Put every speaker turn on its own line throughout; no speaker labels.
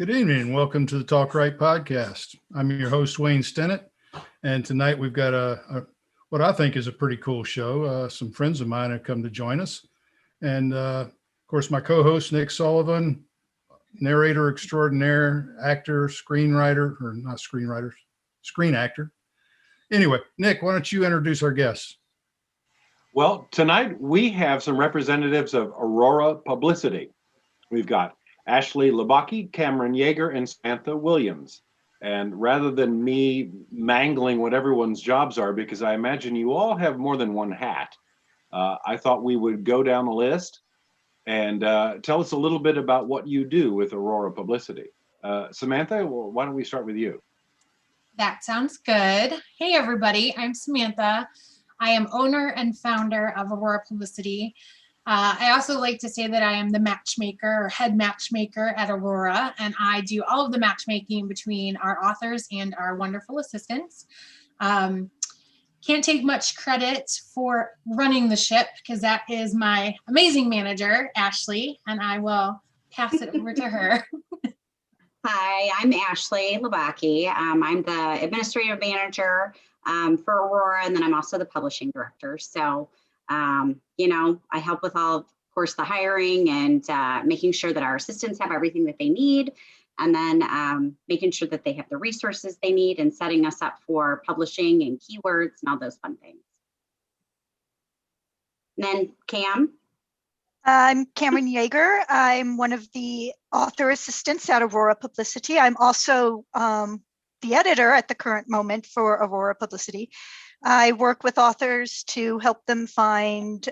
Good evening and welcome to the Talk Right podcast. I'm your host, Wayne Stennett, and tonight we've got what I think is a pretty cool show. Some friends of mine have come to join us. And of course, my co-host, Nick Sullivan, narrator extraordinaire, actor, screenwriter, or not screenwriter, screen actor. Anyway, Nick, why don't you introduce our guests?
Well, tonight we have some representatives of Aurora Publicity. We've got Ashley Labaki, Cameron Yeager, and Samantha Williams. And rather than me mangling what everyone's jobs are, because I imagine you all have more than one hat, I thought we would go down the list and tell us a little bit about what you do with Aurora Publicity. Samantha, well, why don't we start with you?
That sounds good. Hey, everybody, I'm Samantha. I am owner and founder of Aurora Publicity. I also like to say that I am the matchmaker or head matchmaker at Aurora, and I do all of the matchmaking between our authors and our wonderful assistants. Can't take much credit for running the ship because that is my amazing manager, Ashley, and I will pass it over to her.
Hi, I'm Ashley Labaki. I'm the administrative manager for Aurora, and then I'm also the publishing director. So I help with all, of course, the hiring and making sure that our assistants have everything that they need, and then making sure that they have the resources they need and setting us up for publishing and keywords and all those fun things. And then Cam.
I'm Cameron Yeager. I'm one of the author assistants at Aurora Publicity. I'm also the editor at the current moment for Aurora Publicity. I work with authors to help them find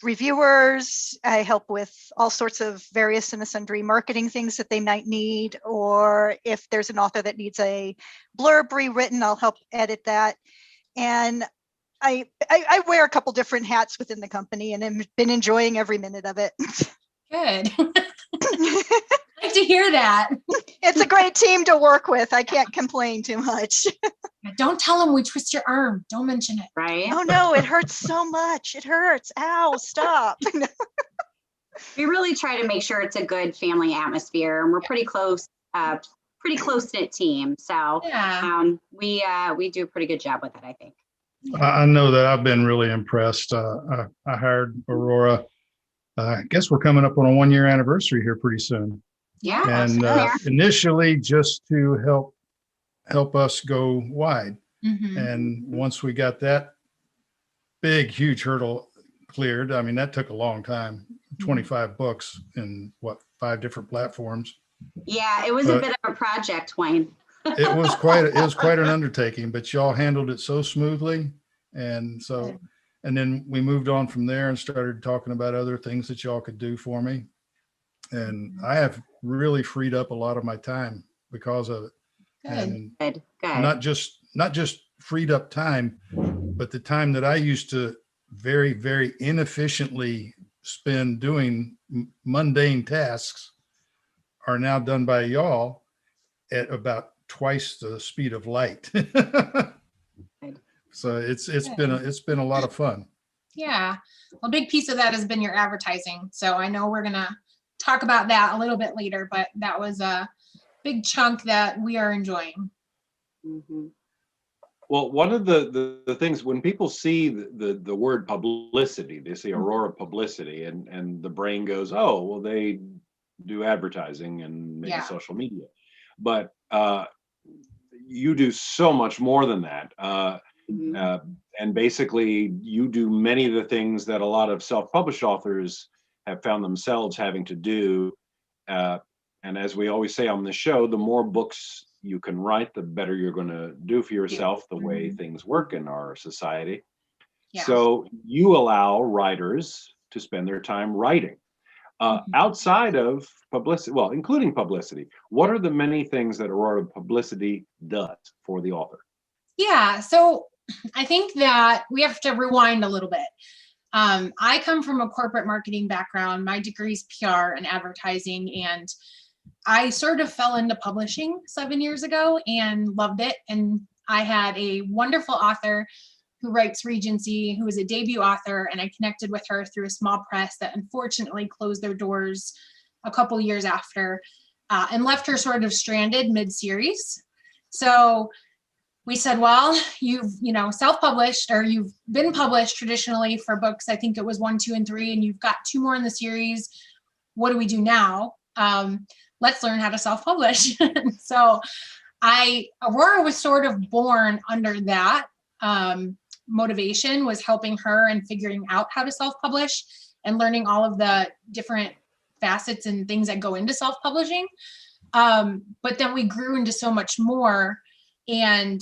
reviewers. I help with all sorts of various and sundry marketing things that they might need, or if there's an author that needs a blurb rewritten, I'll help edit that. And I wear a couple different hats within the company, and I've been enjoying every minute of it.
Good. Like to hear that.
It's a great team to work with. I can't complain too much.
Don't tell them we twist your arm. Don't mention it.
Right?
Oh no, it hurts so much. It hurts. Ow, stop.
We really try to make sure it's a good family atmosphere, and we're pretty close knit team. So
Yeah.
we do a pretty good job with it, I think.
I know that I've been really impressed. I hired Aurora. I guess we're coming up on a 1-year anniversary here pretty soon.
Yeah.
And initially just to help us go wide.
Mhm.
And once we got that big, huge hurdle cleared, I mean, that took a long time, 25 books in 5 different platforms.
Yeah, it was a bit of a project, Wayne.
It was quite an undertaking, but y'all handled it so smoothly. And so, and then we moved on from there and started talking about other things that y'all could do for me. And I have really freed up a lot of my time because of it.
Good.
And
Good.
not just freed up time, but the time that I used to very, very inefficiently spend doing mundane tasks are now done by y'all at about twice the speed of light. So it's been a lot of fun.
Yeah. Well, a big piece of that has been your advertising. So I know we're going to talk about that a little bit later, but that was a big chunk that we are enjoying.
Mm-hmm.
Well, one of the things when people see the word publicity, they see Aurora Publicity, and the brain goes, oh, well, they do advertising and maybe social media. But you do so much more than that. And basically, you do many of the things that a lot of self-published authors have found themselves having to do. And as we always say on the show, the more books you can write, the better you're going to do for yourself, the way things work in our society.
Yeah.
So you allow writers to spend their time writing. Outside of publicity, well, including publicity, what are the many things that Aurora Publicity does for the author?
Yeah. So I think that we have to rewind a little bit. I come from a corporate marketing background. My degree is PR and advertising, and I sort of fell into publishing 7 years ago and loved it. And I had a wonderful author who writes Regency, who was a debut author, and I connected with her through a small press that unfortunately closed their doors a couple years after. and left her sort of stranded mid-series. So we said, well, you've, self-published, or you've been published traditionally for books. I think it was 1, 2, and 3, and you've got 2 more in the series. What do we do now? Let's learn how to self-publish. So Aurora was sort of born under that motivation, was helping her and figuring out how to self-publish and learning all of the different facets and things that go into self-publishing. But then we grew into so much more, and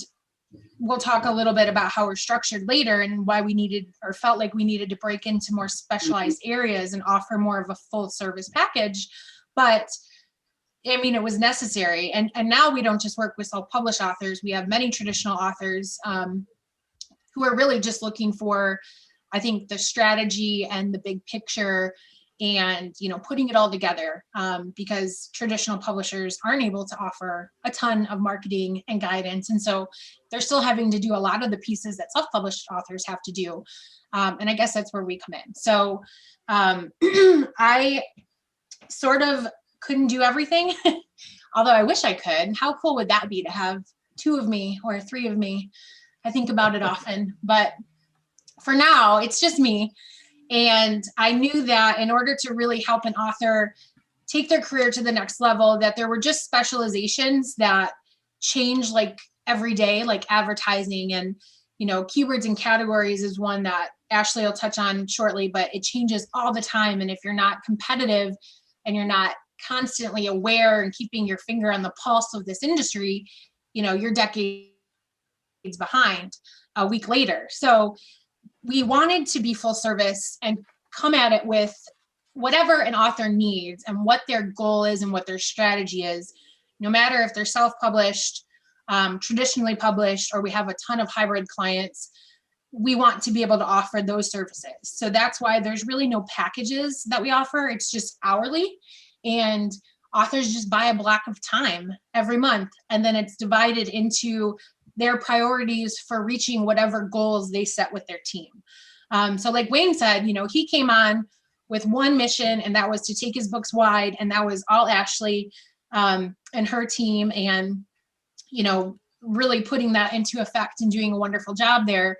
we'll talk a little bit about how we're structured later and why we needed, or felt like we needed, to break into more specialized areas and offer more of a full service package. But I mean, it was necessary. And now we don't just work with self-published authors. We have many traditional authors who are really just looking for, I think, the strategy and the big picture, and putting it all together, because traditional publishers aren't able to offer a ton of marketing and guidance, and so they're still having to do a lot of the pieces that self-published authors have to do, and I guess that's where we come in. So I sort of couldn't do everything, although I wish I could. How cool would that be to have 2 of me or 3 of me? I think about it often, but for now it's just me. And I knew that in order to really help an author take their career to the next level, that there were just specializations that change like every day, like advertising, and keywords and categories is one that Ashley will touch on shortly, but it changes all the time. And if you're not competitive and you're not constantly aware and keeping your finger on the pulse of this industry, you're decades behind a week later. So we wanted to be full service and come at it with whatever an author needs and what their goal is and what their strategy is, no matter if they're self-published, traditionally published, or we have a ton of hybrid clients. We want to be able to offer those services. So that's why there's really no packages that we offer. It's just hourly, and authors just buy a block of time every month, and then it's divided into their priorities for reaching whatever goals they set with their team. So like Wayne said, he came on with one mission, and that was to take his books wide. And that was all Ashley and her team, and, really putting that into effect and doing a wonderful job there.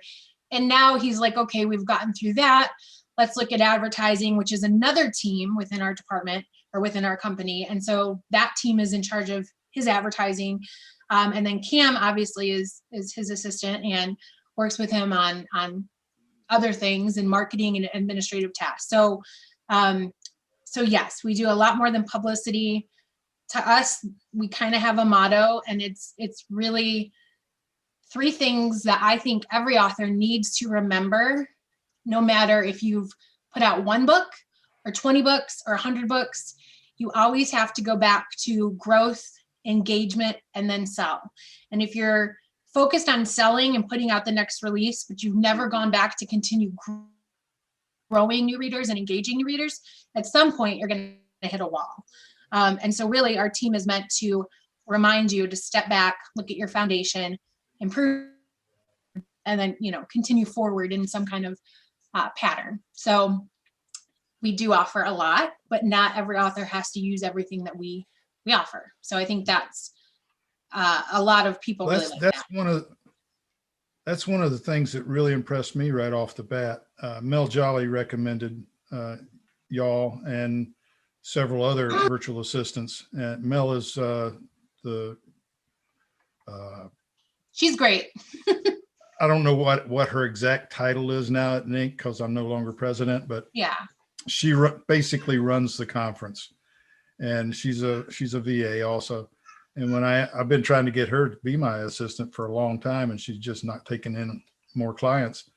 And now he's like, okay, we've gotten through that. Let's look at advertising, which is another team within our department or within our company. And so that team is in charge of his advertising. And then Cam obviously is his assistant and works with him on other things in marketing and administrative tasks. So yes, we do a lot more than publicity. To us, we kind of have a motto, and it's really 3 things that I think every author needs to remember, no matter if you've put out 1 book or 20 books or 100 books. You always have to go back to growth, engagement, and then sell. And if you're focused on selling and putting out the next release, but you've never gone back to continue growing new readers and engaging new readers, at some point you're going to hit a wall. And so really our team is meant to remind you to step back, look at your foundation, improve, and then, continue forward in some kind of pattern. So we do offer a lot, but not every author has to use everything that we offer. So I think that's a lot of people really like that.
That's one of the things that really impressed me right off the bat. Mel Jolly recommended y'all and several other virtual assistants. Mel is
she's great.
I don't know what her exact title is now at NINC, because I'm no longer president, but
yeah,
she basically runs the conference, and she's a VA also. And when I've been trying to get her to be my assistant for a long time, and she's just not taking in more clients.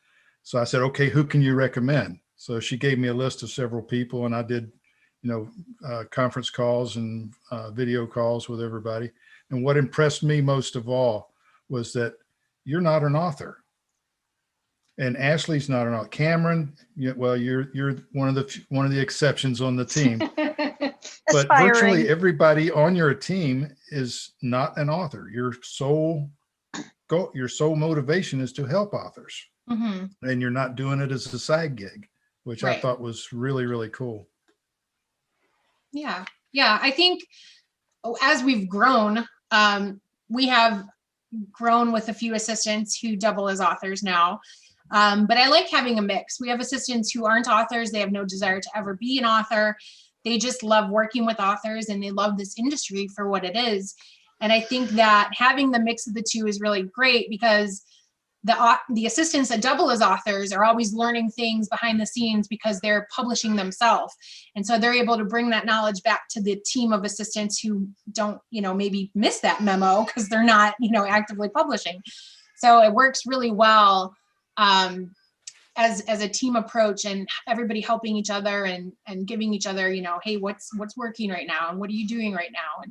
So I said, okay, who can you recommend? So she gave me a list of several people, and I did, conference calls and video calls with everybody. And what impressed me most of all was that you're not an author, and Ashley's not an author. Cameron, you're one of the exceptions on the team. But virtually everybody on your team is not an author. Your sole motivation is to help authors, and you're not doing it as a side gig, which I thought was really, really cool.
Yeah. I think as we've grown, we have grown with a few assistants who double as authors now. But I like having a mix. We have assistants who aren't authors. They have no desire to ever be an author. They just love working with authors and they love this industry for what it is. And I think that having the mix of the two is really great because the assistants that double as authors are always learning things behind the scenes because they're publishing themselves. And so they're able to bring that knowledge back to the team of assistants who don't, maybe miss that memo because they're not, actively publishing. So it works really well as a team approach and everybody helping each other and giving each other, hey, what's working right now? And what are you doing right now?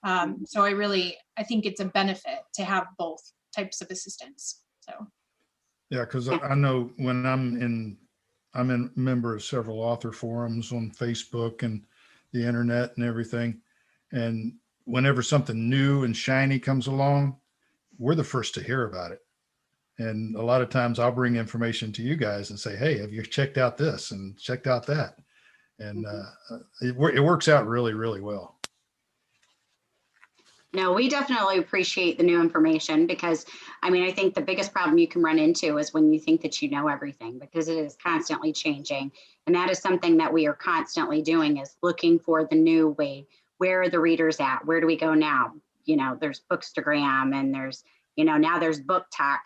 And so I think it's a benefit to have both types of assistants. So.
Yeah, because I know when I'm a member of several author forums on Facebook and the internet and everything. And whenever something new and shiny comes along, we're the first to hear about it. And a lot of times I'll bring information to you guys and say, hey, have you checked out this and checked out that? And it works out really, really well.
No, we definitely appreciate the new information because, I think the biggest problem you can run into is when you think that you know everything because it is constantly changing. And that is something that we are constantly doing is looking for the new way. Where are the readers at? Where do we go now? There's Bookstagram and there's, now there's BookTok,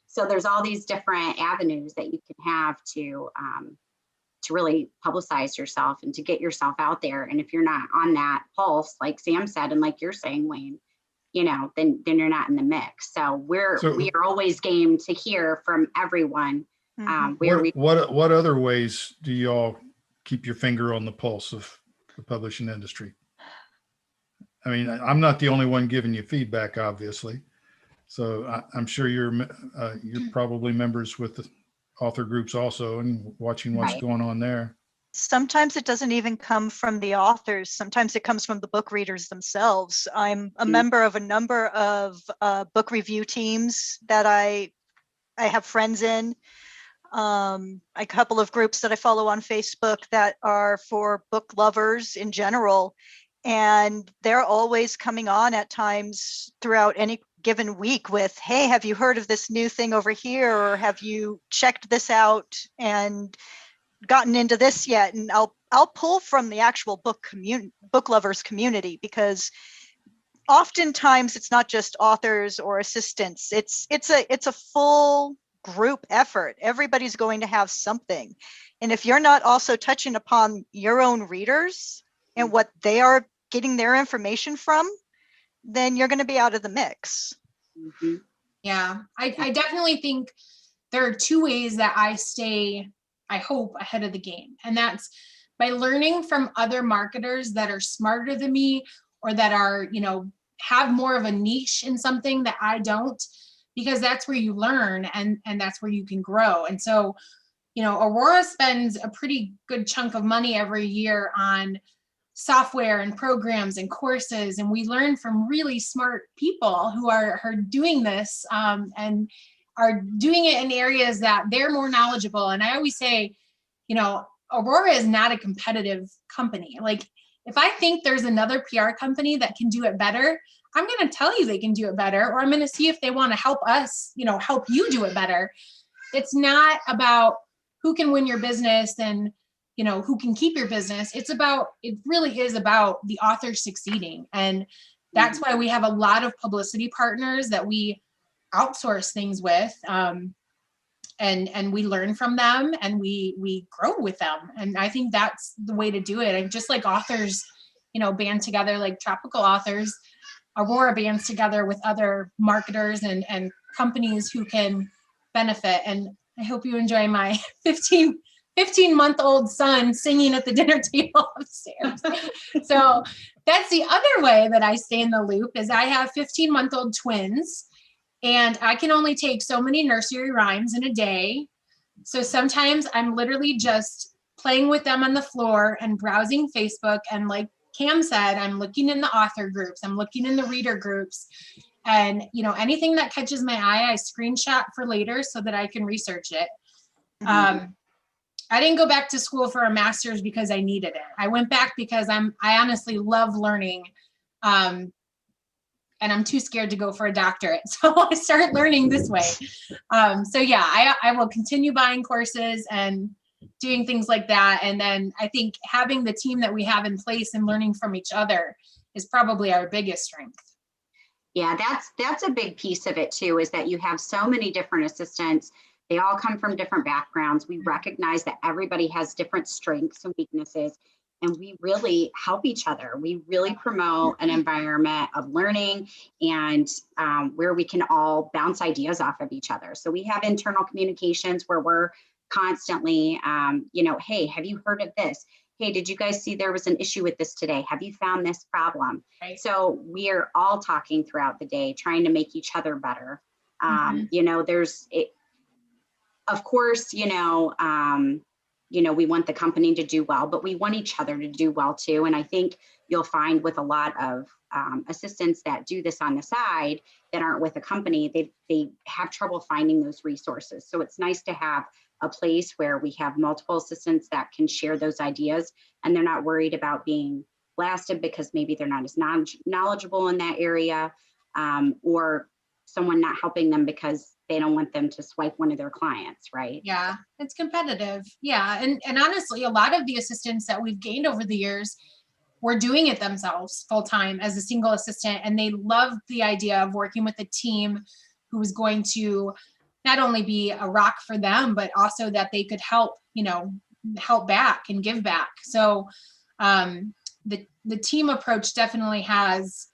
So there's all these different avenues that you can have to really publicize yourself and to get yourself out there. And if you're not on that pulse, like Sam said, and like you're saying, Wayne, then you're not in the mix. So we are always game to hear from everyone.
What other ways do y'all keep your finger on the pulse of the publishing industry? I'm not the only one giving you feedback, obviously. So I'm sure you're probably members with the author groups also and watching what's going on there.
Sometimes it doesn't even come from the authors. Sometimes it comes from the book readers themselves. I'm a member of a number of book review teams that I have friends in. A couple of groups that I follow on Facebook that are for book lovers in general. And they're always coming on at times throughout any given week with, hey, have you heard of this new thing over here? Or have you checked this out and gotten into this yet? And I'll pull from the actual book lovers community because oftentimes it's not just authors or assistants. It's a full group effort. Everybody's going to have something. And if you're not also touching upon your own readers and what they are getting their information from, then you're going to be out of the mix.
Mm-hmm.
Yeah, I definitely think there are two ways that I stay, I hope, ahead of the game. And that's by learning from other marketers that are smarter than me or that are, have more of a niche in something that I don't, because that's where you learn and that's where you can grow. And so, Aurora spends a pretty good chunk of money every year on software and programs and courses, and we learn from really smart people who are doing this and are doing it in areas that they're more knowledgeable. And I always say, Aurora is not a competitive company. Like, if I think there's another PR company that can do it better, I'm going to tell you they can do it better, or I'm going to see if they want to help us, help you do it better. It's not about who can win your business and who can keep your business. It really is about the author succeeding. And that's why we have a lot of publicity partners that we outsource things with. And we learn from them and we grow with them. And I think that's the way to do it. And just like authors, band together, like Tropical Authors, Aurora bands together with other marketers and companies who can benefit. And I hope you enjoy my 15-month-old son singing at the dinner table upstairs. So that's the other way that I stay in the loop is I have 15-month-old twins and I can only take so many nursery rhymes in a day. So sometimes I'm literally just playing with them on the floor and browsing Facebook. And like Cam said, I'm looking in the author groups, I'm looking in the reader groups, and anything that catches my eye, I screenshot for later so that I can research it. I didn't go back to school for a master's because I needed it. I went back because I honestly love learning. And I'm too scared to go for a doctorate. So I started learning this way. So yeah, I will continue buying courses and doing things like that. And then I think having the team that we have in place and learning from each other is probably our biggest strength.
Yeah, that's a big piece of it too, is that you have so many different assistants. They all come from different backgrounds. We recognize that everybody has different strengths and weaknesses, and we really help each other. We really promote an environment of learning and where we can all bounce ideas off of each other. So we have internal communications where we're constantly, hey, have you heard of this? Hey, did you guys see there was an issue with this today? Have you found this problem?
Right.
So we are all talking throughout the day, trying to make each other better. There's it. Of course, we want the company to do well, but we want each other to do well too. And I think you'll find with a lot of assistants that do this on the side that aren't with a company, they have trouble finding those resources. So it's nice to have a place where we have multiple assistants that can share those ideas, and they're not worried about being blasted because maybe they're not as knowledgeable in that area, or someone not helping them because they don't want them to swipe one of their clients, right?
Yeah, it's competitive. Yeah, and honestly, a lot of the assistants that we've gained over the years were doing it themselves full time as a single assistant, and they loved the idea of working with a team who was going to not only be a rock for them, but also that they could help back and give back. So the team approach definitely has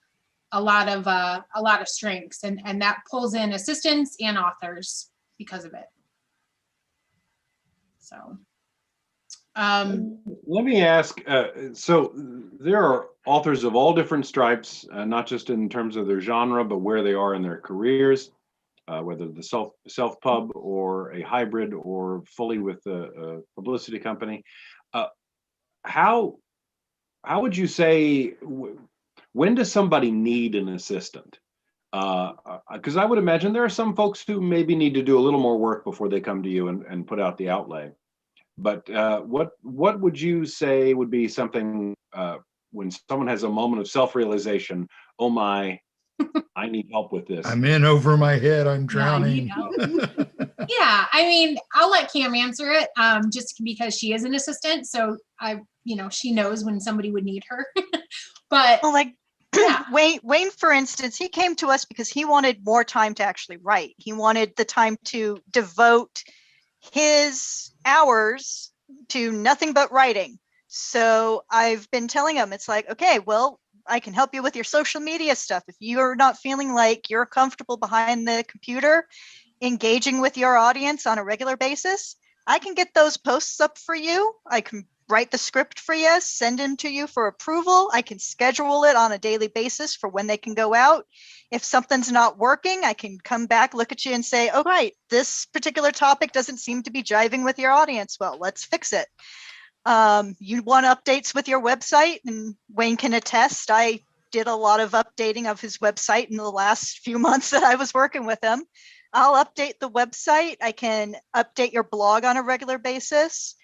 a lot of strengths, and that pulls in assistants and authors because of it. So
let me ask, so there are authors of all different stripes, not just in terms of their genre, but where they are in their careers, whether the self-pub or a hybrid or fully with a publicity company. How would you say, when does somebody need an assistant? Because I would imagine there are some folks who maybe need to do a little more work before they come to you and put out the outlay. But what would you say would be something when someone has a moment of self-realization, oh my, I need help with this?
I'm in over my head. I'm
Yeah, I need
drowning.
yeah, I mean, I'll let Cam answer it, just because she is an assistant. So she knows when somebody would need her. But
Well, like
yeah.
Wayne, for instance, he came to us because he wanted more time to actually write. He wanted the time to devote his hours to nothing but writing. So I've been telling him, it's like, okay, well, I can help you with your social media stuff. If you're not feeling like you're comfortable behind the computer, engaging with your audience on a regular basis, I can get those posts up for you. I can write the script for you, send them to you for approval. I can schedule it on a daily basis for when they can go out. If something's not working, I can come back, look at you and say, oh, right, this particular topic doesn't seem to be jiving with your audience. Well, let's fix it. You want updates with your website, and Wayne can attest, I did a lot of updating of his website in the last few months that I was working with him. I'll update the website. I can update your blog on a regular basis.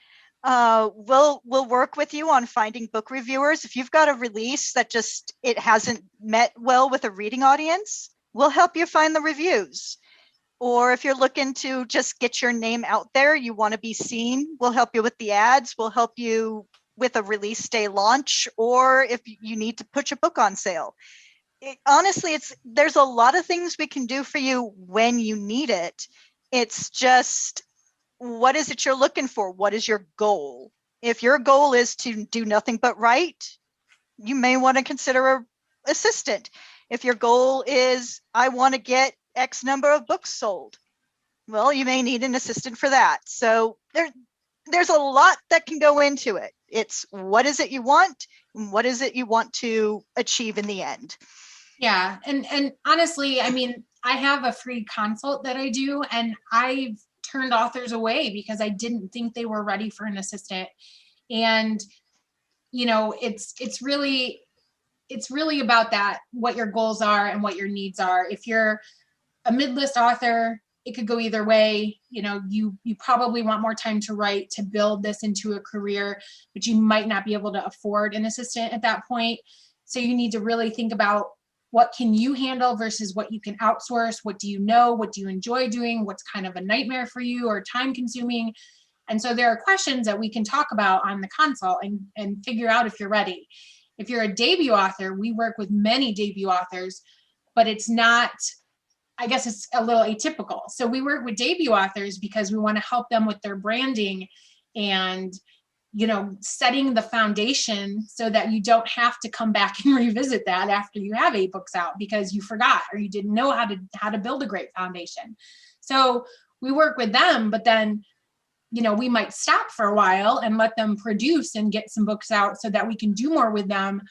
We'll work with you on finding book reviewers. If you've got a release that it hasn't met well with a reading audience, we'll help you find the reviews. Or if you're looking to just get your name out there, you want to be seen, we'll help you with the ads. We'll help you with a release day launch, or if you need to put your book on sale. Honestly, there's a lot of things we can do for you when you need it. It's just, what is it you're looking for? What is your goal? If your goal is to do nothing but write, you may want to consider an assistant. If your goal is, I want to get X number of books sold, well, you may need an assistant for that. So there's a lot that can go into it. It's what is it you want, and what is it you want to achieve in the end?
Yeah, and honestly, I mean, I have a free consult that I do, and I've turned authors away because I didn't think they were ready for an assistant. And it's really about that, what your goals are and what your needs are. If you're a mid-list author it could go either way. You know, you probably want more time to write, to build this into a career, but you might not be able to afford an assistant at that point. So you need to really think about what can you handle versus what you can outsource. What do you know? What do you enjoy doing? What's kind of a nightmare for you or time consuming? And so there are questions that we can talk about on the consult and figure out if you're ready. If you're a debut author, we work with many debut authors, but it's not, I guess it's a little atypical. So we work with debut authors because we want to help them with their branding and, you know, setting the foundation so that you don't have to come back and revisit that after you have 8 books out because you forgot or you didn't know how to build a great foundation. So we work with them, but then, you know, we might stop for a while and let them produce and get some books out so that we can do more with them,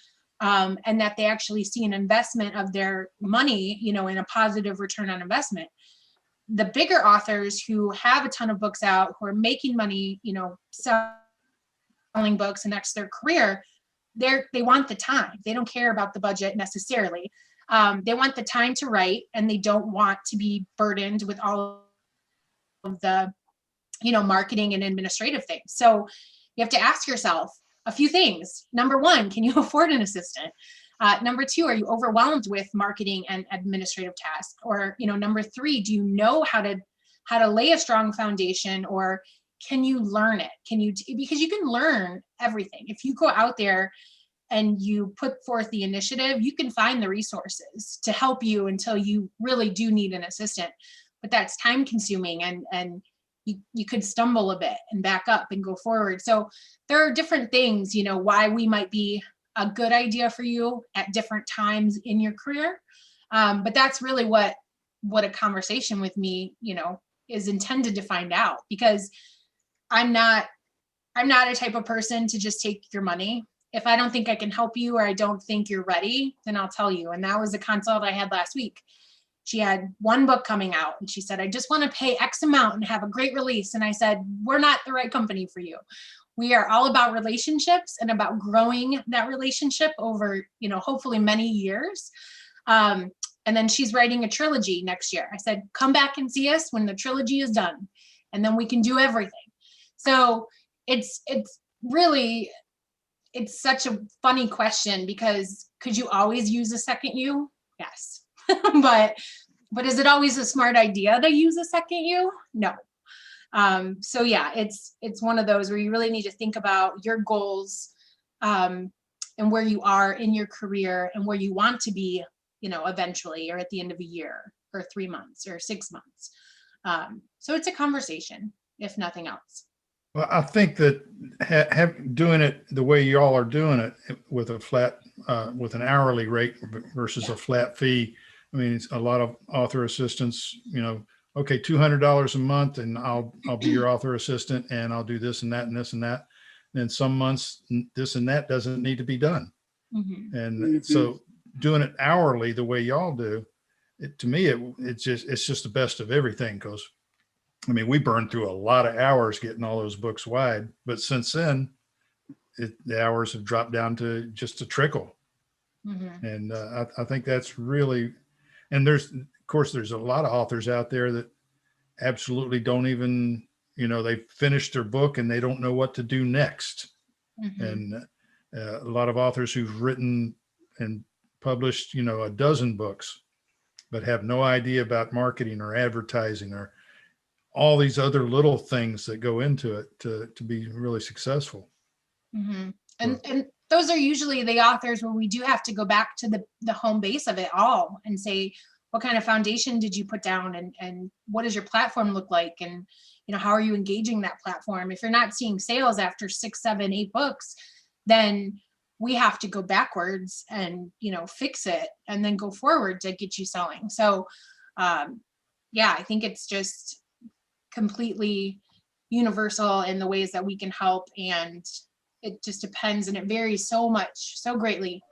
and that they actually see an investment of their money, you know, in a positive return on investment. The bigger authors who have a ton of books out, who are making money, you know, selling books and that's their career, they want the time. They don't care about the budget necessarily. They want the time to write, and they don't want to be burdened with all of the, you know, marketing and administrative things. So you have to ask yourself a few things. Number 1, can you afford an assistant? Number 2, are you overwhelmed with marketing and administrative tasks? Or, you know, number 3, do you know how to lay a strong foundation, or can you learn it? Because you can learn everything. If you go out there and you put forth the initiative, you can find the resources to help you until you really do need an assistant. But that's time consuming, and you could stumble a bit and back up and go forward. So there are different things, you know, why we might be a good idea for you at different times in your career. But that's really what a conversation with me, you know, is intended to find out, because I'm not a type of person to just take your money. If I don't think I can help you, or I don't think you're ready, then I'll tell you. And that was a consult I had last week. She had 1 book coming out and she said, I just want to pay X amount and have a great release. And I said, we're not the right company for you. We are all about relationships and about growing that relationship over, you know, hopefully many years. And then she's writing a trilogy next year. I said, come back and see us when the trilogy is done, and then we can do everything. So it's really, it's such a funny question, because could you always use a second you? Yes. but is it always a smart idea to use a second you? No. So yeah, it's one of those where you really need to think about your goals, and where you are in your career and where you want to be, you know, eventually, or at the end of a year, or 3 months, or 6 months. So it's a conversation, if nothing else.
Well, I think that doing it the way y'all are doing it with a flat, with an hourly rate versus a flat fee. I mean, it's a lot of author assistants, you know, okay, $200 a month, and I'll be your author assistant, and I'll do this and that and this and that. And then some months, this and that doesn't need to be done.
Mm-hmm.
And so doing it hourly the way y'all do, to me, it's just the best of everything. Because I mean, we burned through a lot of hours getting all those books wide, but since then, the hours have dropped down to just a trickle.
Mm-hmm.
And I think that's really, and there's a lot of authors out there that absolutely don't even, you know, they finished their book and they don't know what to do next.
Mm-hmm.
And a lot of authors who've written and published, you know, a dozen books, but have no idea about marketing or advertising or all these other little things that go into it to be really successful.
Mm-hmm. And those are usually the authors where we do have to go back to the home base of it all and say, what kind of foundation did you put down, and what does your platform look like? And, you know, how are you engaging that platform? If you're not seeing sales after 6, 7, 8 books, then we have to go backwards and, you know, fix it and then go forward to get you selling. So, yeah, I think it's just completely universal in the ways that we can help, and it just depends, and it varies so much, so greatly,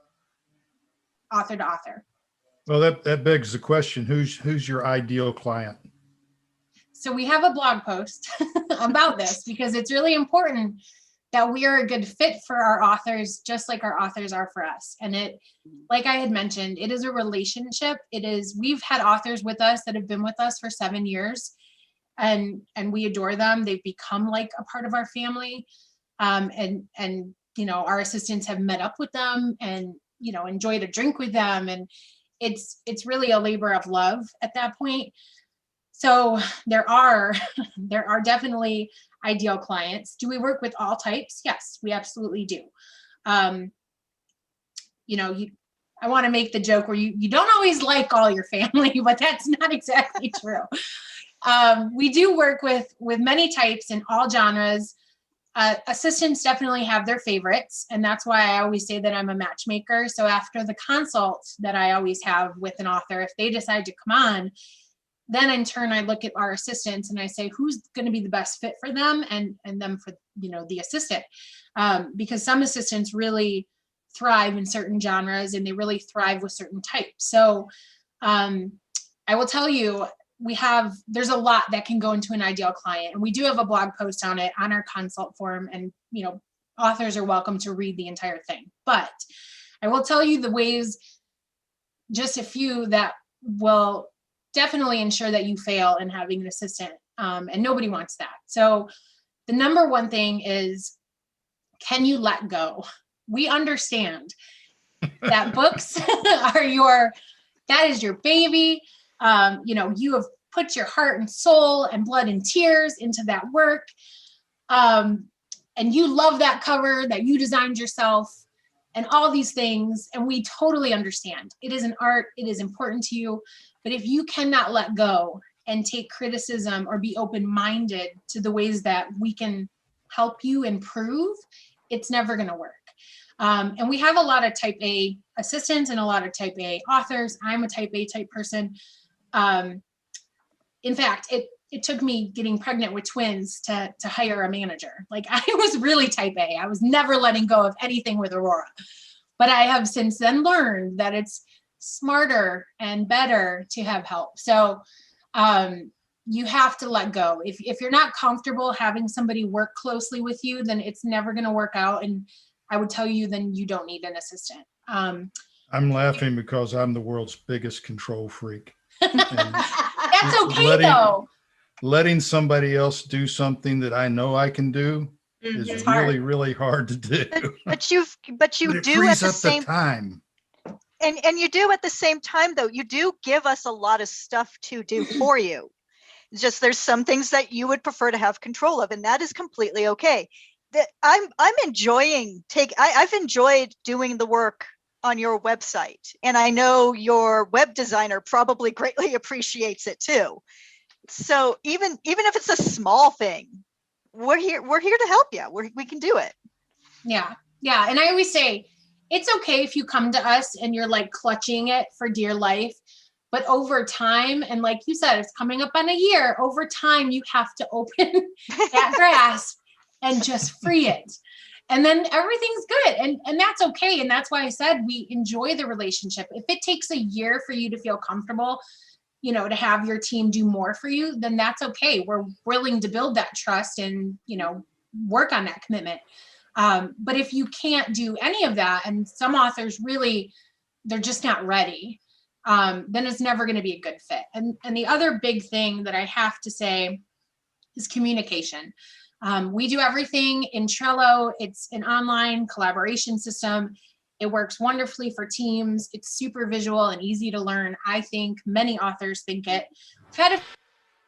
author to author.
Well, that begs the question, who's your ideal client?
So we have a blog post about this, because it's really important that we are a good fit for our authors, just like our authors are for us. And it, like I had mentioned, it is a relationship. We've had authors with us that have been with us for 7 years, and we adore them. They've become like a part of our family. And our assistants have met up with them and, enjoyed a drink with them. And it's really a labor of love at that point. So there are definitely ideal clients. Do we work with all types? Yes, we absolutely do. I want to make the joke where you don't always like all your family, but that's not exactly true. We do work with many types in all genres. Assistants definitely have their favorites, and that's why I always say that I'm a matchmaker. So after the consult that I always have with an author, if they decide to come on, then in turn, I look at our assistants and I say, who's going to be the best fit for them and them for, the assistant. Because some assistants really thrive in certain genres and they really thrive with certain types. So I will tell you, there's a lot that can go into an ideal client. And we do have a blog post on it on our consult form, and, authors are welcome to read the entire thing. But I will tell you the ways, just a few that will definitely ensure that you fail in having an assistant, and nobody wants that. So the number one thing is, can you let go? We understand that books that is your baby. You have put your heart and soul and blood and tears into that work. And you love that cover that you designed yourself and all these things. And we totally understand. It is an art. It is important to you. But if you cannot let go and take criticism or be open-minded to the ways that we can help you improve, it's never going to work. And we have a lot of type A assistants and a lot of type A authors. I'm a type A type person. In fact, it took me getting pregnant with twins to hire a manager. Like, I was really type A. I was never letting go of anything with Aurora. But I have since then learned that it's smarter and better to have help. So you have to let go. If you're not comfortable having somebody work closely with you, then it's never going to work out. And I would tell you, then you don't need an assistant.
I'm laughing because I'm the world's biggest control freak.
That's okay, though.
Letting somebody else do something that I know I can do is
It's
really,
hard.
really hard to do.
But you
But
do
it
at
frees
the
up
same
time.
and you do at the same time, though, you do give us a lot of stuff to do for you. It's just there's some things that you would prefer to have control of, and that is completely okay. I've enjoyed doing the work on your website, and I know your web designer probably greatly appreciates it too. So even if it's a small thing, we're here to help you. We can do it.
Yeah. And I always say, it's okay if you come to us and you're like clutching it for dear life, but over time, and like you said, it's coming up on a year, over time, you have to open that grasp and just free it. And then everything's good. And that's okay. And that's why I said we enjoy the relationship. If it takes a year for you to feel comfortable, to have your team do more for you, then that's okay. We're willing to build that trust and, work on that commitment. But if you can't do any of that, and some authors really, they're just not ready, then it's never going to be a good fit. And the other big thing that I have to say is communication. We do everything in Trello. It's an online collaboration system. It works wonderfully for teams. It's super visual and easy to learn. I think many authors think it. I've had a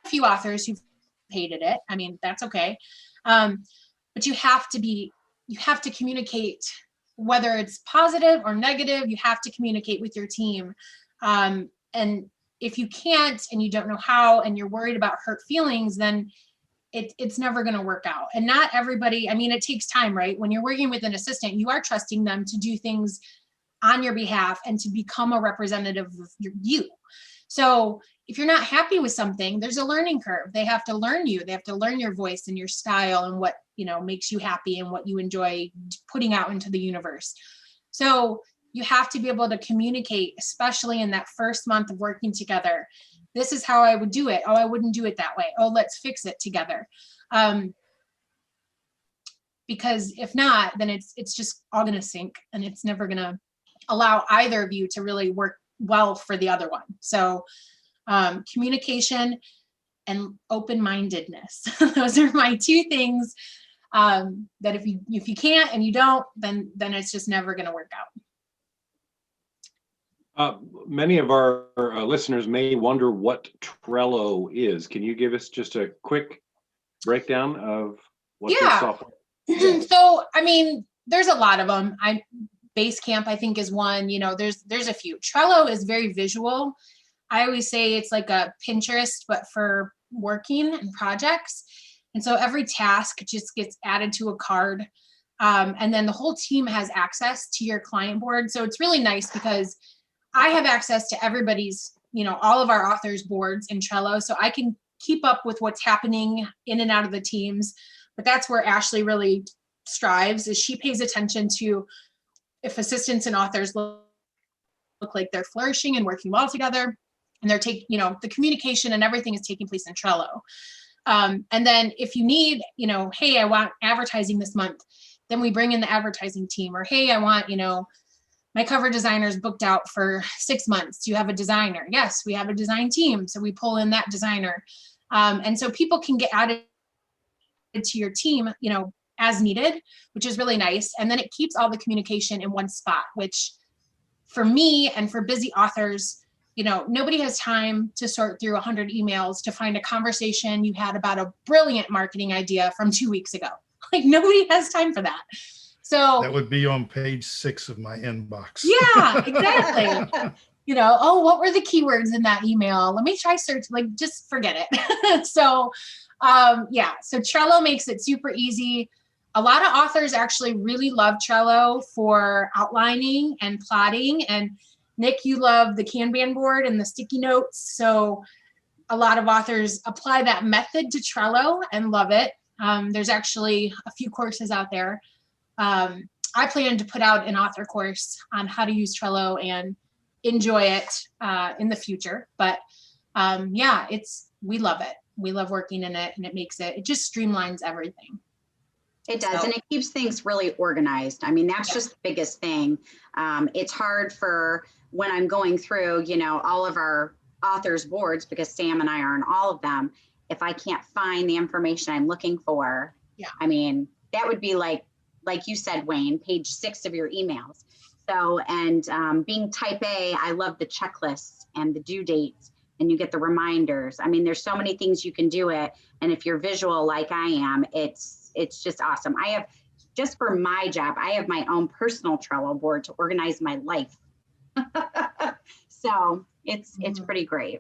few authors who've hated it. I mean, that's okay. But you have to communicate, whether it's positive or negative, you have to communicate with your team. And if you can't, and you don't know how, and you're worried about hurt feelings, then it's never going to work out. And not everybody, I mean, it takes time, right? When you're working with an assistant, you are trusting them to do things on your behalf and to become a representative of you. So if you're not happy with something, there's a learning curve. They have to learn you. They have to learn your voice and your style and what, makes you happy and what you enjoy putting out into the universe. So you have to be able to communicate, especially in that first month of working together. This is how I would do it. Oh, I wouldn't do it that way. Oh, let's fix it together. because if not, then it's just all going to sink, and it's never going to allow either of you to really work well for the other one. So communication and open-mindedness. Those are my two things that if you can't and you don't, then it's just never going to work out.
Many of our listeners may wonder what Trello is. Can you give us just a quick breakdown of what this software is?
So, I mean, there's a lot of them. Basecamp, I think, is one. You know, there's a few. Trello is very visual. I always say it's like a Pinterest, but for working and projects. And so every task just gets added to a card. And then the whole team has access to your client board. So it's really nice because I have access to everybody's, all of our authors' boards in Trello. So I can keep up with what's happening in and out of the teams. But that's where Ashley really strives, is she pays attention to if assistants and authors look like they're flourishing and working well together, and they're the communication and everything is taking place in Trello. And then if you need, hey, I want advertising this month, then we bring in the advertising team. Or, hey, I want, my cover designer's booked out for 6 months. Do you have a designer? Yes, we have a design team. So we pull in that designer. And so people can get added to your team, as needed, which is really nice. And then it keeps all the communication in one spot, which for me and for busy authors, nobody has time to sort through 100 emails to find a conversation you had about a brilliant marketing idea from 2 weeks ago. Like, nobody has time for that. So
that would be on page 6 of my inbox.
Yeah, exactly. Oh, what were the keywords in that email? Let me try search, just forget it. So Trello makes it super easy. A lot of authors actually really love Trello for outlining and plotting. And Nick, you love the Kanban board and the sticky notes. So a lot of authors apply that method to Trello and love it. There's actually a few courses out there. I plan to put out an author course on how to use Trello and enjoy it in the future. But we love it. We love working in it, and it just streamlines everything.
It does, and it keeps things really organized. I mean, that's just the biggest thing. It's hard for when I'm going through, all of our authors' boards, because Sam and I are on all of them. If I can't find the information I'm looking for, I mean, that would be like you said, Wayne, page 6 of your emails. So, and being type A, I love the checklists and the due dates, and you get the reminders. I mean, there's so many things you can do it. And if you're visual like I am, it's just awesome. I have, just for my job, I have my own personal Trello board to organize my life. So it's pretty great.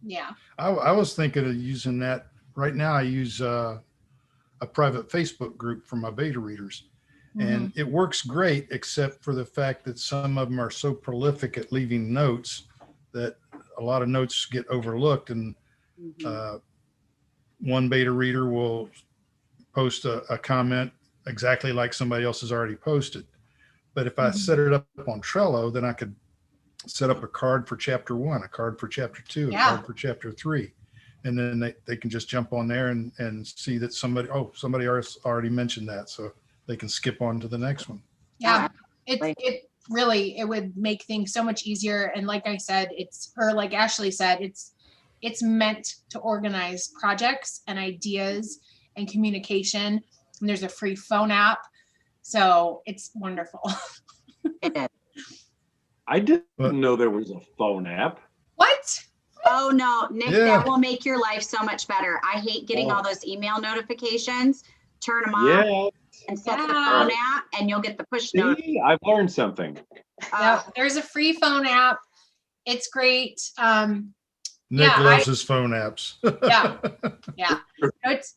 Yeah.
I was thinking of using that. Right now I use a private Facebook group for my beta readers. And it works great, except for the fact that some of them are so prolific at leaving notes that a lot of notes get overlooked. And one beta reader will post a comment exactly like somebody else has already posted. But if I set it up on Trello, then I could set up a card for chapter 1, a card for chapter 2, a card for chapter 3. And then they can just jump on there and see that somebody else already mentioned that. So they can skip on to the next one.
Yeah, it would make things so much easier. And like I said, like Ashley said, it's meant to organize projects and ideas and communication. And there's a free phone app. So it's wonderful.
I didn't know there was a phone app.
What?
Oh no, Nick, that will make your life so much better. I hate getting all those email notifications. Turn them off and set the phone app, and you'll get the push note.
I've learned something.
There's a free phone app. It's great.
Nick loves his phone apps.
Yeah.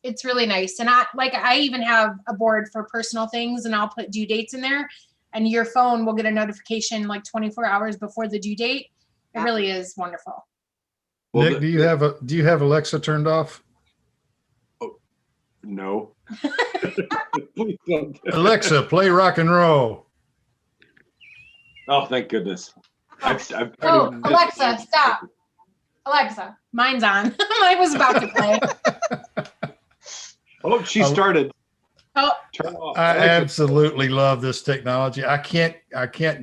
It's really nice. And I even have a board for personal things, and I'll put due dates in there, and your phone will get a notification like 24 hours before the due date. It really is wonderful.
Well, Nick, do you have Alexa turned off?
Oh, no.
Alexa, play rock and roll.
Oh, thank goodness.
Alexa, stop. Alexa, mine's on. Mine was about to play.
Oh, she started.
Oh,
Turn off.
I
like the-
absolutely love this technology. I can't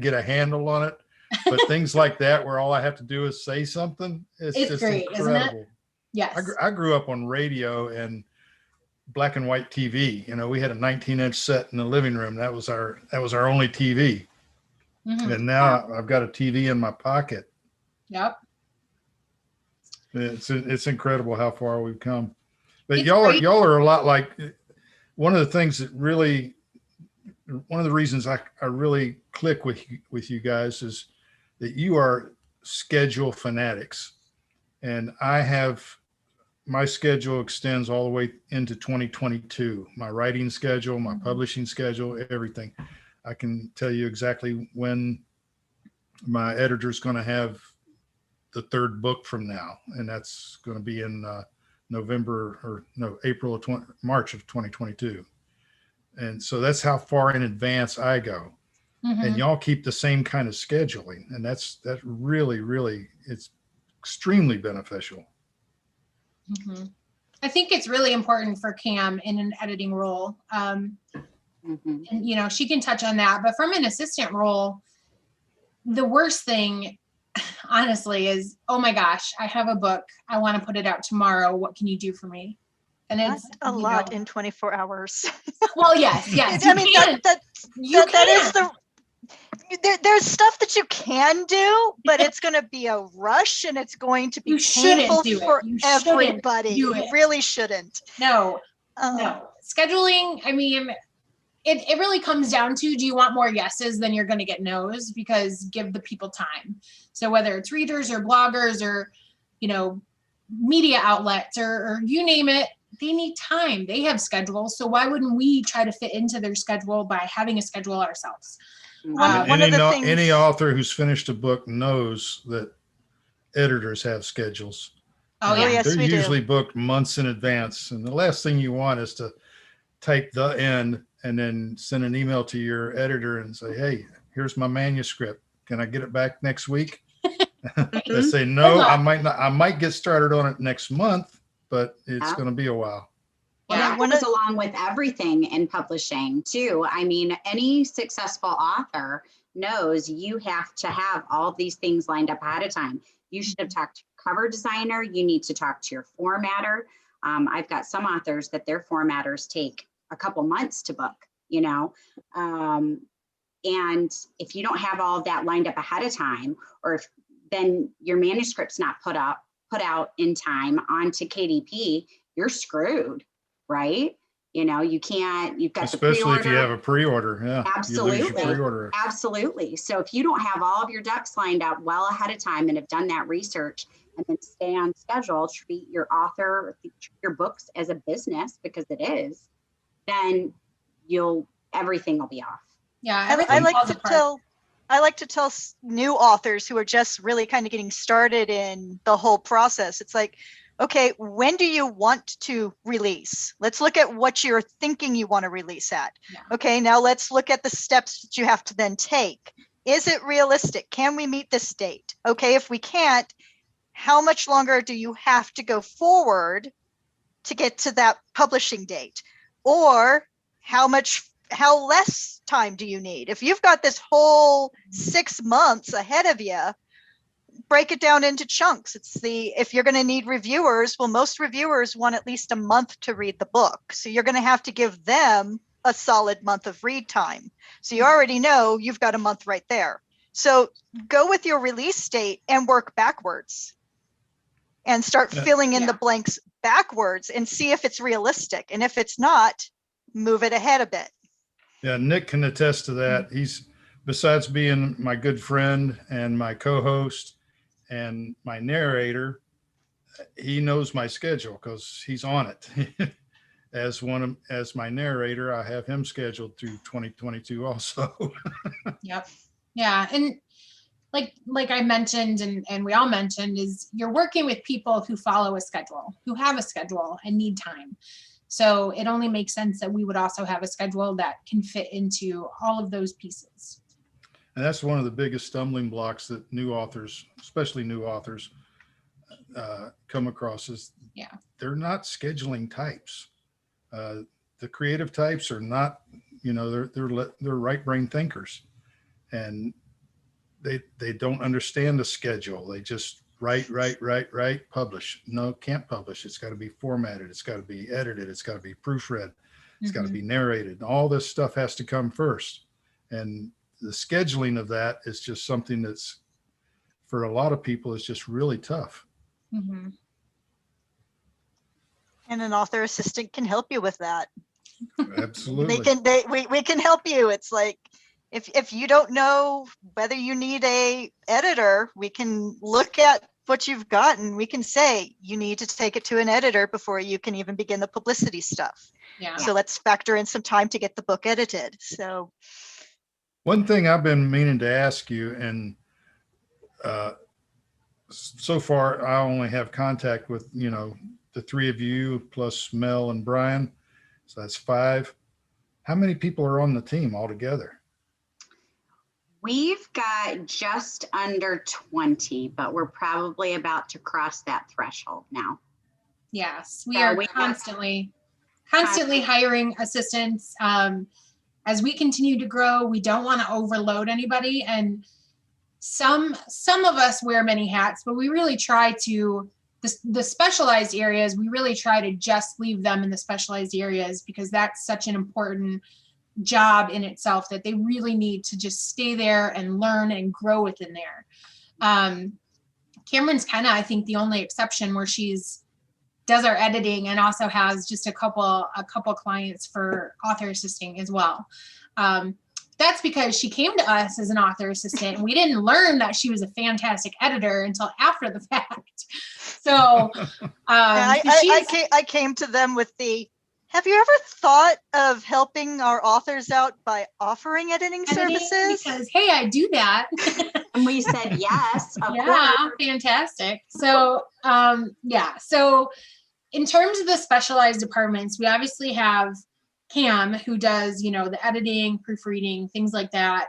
get a handle on it, but things like that where all I have to do is say something, it's
It's
just
great, isn't it?
incredible.
yes.
I grew up on radio and black and white TV. You know, we had a 19-inch set in the living room. That was our only TV.
Mhm.
And now I've got a TV in my pocket.
Yep.
It's incredible how far we've come. But
It's
y'all
great.
are a lot like one of the things that really, one of the reasons I really click with you guys is that you are schedule fanatics. And I have, my schedule extends all the way into 2022. My writing schedule, my publishing schedule, everything. I can tell you exactly when my editor's going to have the third book from now, and that's going to be in March of 2022. And so that's how far in advance I go.
Mhm.
And y'all keep the same kind of scheduling, and that's really it's extremely beneficial.
Mhm. I think it's really important for Cam in an editing role.
Mhm.
And you know, she can touch on that, but from an assistant role, the worst thing honestly is, oh my gosh, I have a book, I want to put it out tomorrow, what can you do for me? And
Not
it's
a
you
lot
know,
in 24 hours.
well, yes,
I
you
mean,
can. You
that is
can.
there's stuff that you can do, but it's going to be a rush and it's going to be
You shouldn't
painful
do it.
for
You shouldn't
everybody.
do
You
it.
really shouldn't.
No,
Um,
no. Scheduling, I mean, it really comes down to, do you want more yeses than you're going to get nos? Because give the people time. So whether it's readers or bloggers or, you know, media outlets or you name it, they need time. They have schedules. So why wouldn't we try to fit into their schedule by having a schedule ourselves?
One of the things-
Any author who's finished a book knows that editors have schedules.
Oh, yeah.
yes,
They're
we do.
usually booked months in advance. And the last thing you want is to type the end and then send an email to your editor and say, hey, here's my manuscript. Can I get it back next week? They say, no,
Good
I
luck.
might not. I might get started on it next month, but it's
Yeah.
going to be a while.
Well,
Yeah.
that goes along with everything in publishing too. I mean, any successful author knows you have to have all these things lined up ahead of time. You should have talked to your cover designer. You need to talk to your formatter. I've got some authors that their formatters take a couple months to book, you know. And if you don't have all of that lined up ahead of time, or if then your manuscript's not put out in time onto KDP, you're screwed, right? You know, you can't, you've got
Especially if you have
the
a pre-order. Yeah. You lose your
Absolutely.
pre-order.
Absolutely. So if you don't have all of your ducks lined up well ahead of time and have done that research and then stay on schedule, treat your author, treat your books as a business, because it is, then everything will be off.
Yeah.
I
everything
like
falls
to
apart.
tell new authors who are just really kind of getting started in the whole process. It's like, okay, when do you want to release? Let's look at what you're thinking you want to release at.
Yeah.
Okay, now let's look at the steps that you have to then take. Is it realistic? Can we meet this date? Okay, if we can't, how much longer do you have to go forward to get to that publishing date? Or how less time do you need? If you've got this whole 6 months ahead of you, break it down into chunks. If you're going to need reviewers, well, most reviewers want at least a month to read the book. So you're going to have to give them a solid month of read time. So you already know you've got a month right there. So go with your release date and work backwards and start filling in the blanks backwards and see if it's realistic. And if it's not, move it ahead a bit.
Yeah, Nick can attest to that. He's, besides being my good friend and my co-host and my narrator, he knows my schedule because he's on it. As my narrator, I have him scheduled through 2022 also.
Yep. Yeah. And like I mentioned, and we all mentioned, is you're working with people who follow a schedule, who have a schedule and need time. So it only makes sense that we would also have a schedule that can fit into all of those pieces.
And that's one of the biggest stumbling blocks that new authors, especially new authors, come across is they're not scheduling types. the creative types are not, they're right brain thinkers, and they don't understand the schedule. They just write, publish. No, can't publish. It's got to be formatted. It's got to be edited. It's got to be proofread. It's got to be narrated. All this stuff has to come first. And the scheduling of that is just something that's, for a lot of people, is just really tough.
Mm-hmm.
And an author assistant can help you with that.
Absolutely.
We can help you. It's like, if you don't know whether you need a editor, we can look at what you've got and we can say, you need to take it to an editor before you can even begin the publicity stuff.
Yeah.
So let's factor in some time to get the book edited. So
one thing I've been meaning to ask you, and so far I only have contact with, the three of you plus Mel and Brian. So that's 5. How many people are on the team altogether?
We've got just under 20, but we're probably about to cross that threshold now.
Yes, we
So
are
we have-
constantly hiring assistants. As we continue to grow, we don't want to overload anybody. And some of us wear many hats, but we really try to, the specialized areas, we really try to just leave them in the specialized areas, because that's such an important job in itself that they really need to just stay there and learn and grow within there. Cameron's kind of, I think, the only exception where does our editing and also has just a couple clients for author assisting as well. That's because she came to us as an author assistant, and we didn't learn that she was a fantastic editor until after the fact. So
I came to them with have you ever thought of helping our authors out by offering editing services?
Because, hey, I do that.
And we said, yes, of
Yeah,
course.
fantastic. So, so in terms of the specialized departments, we obviously have Cam, who does, the editing, proofreading, things like that.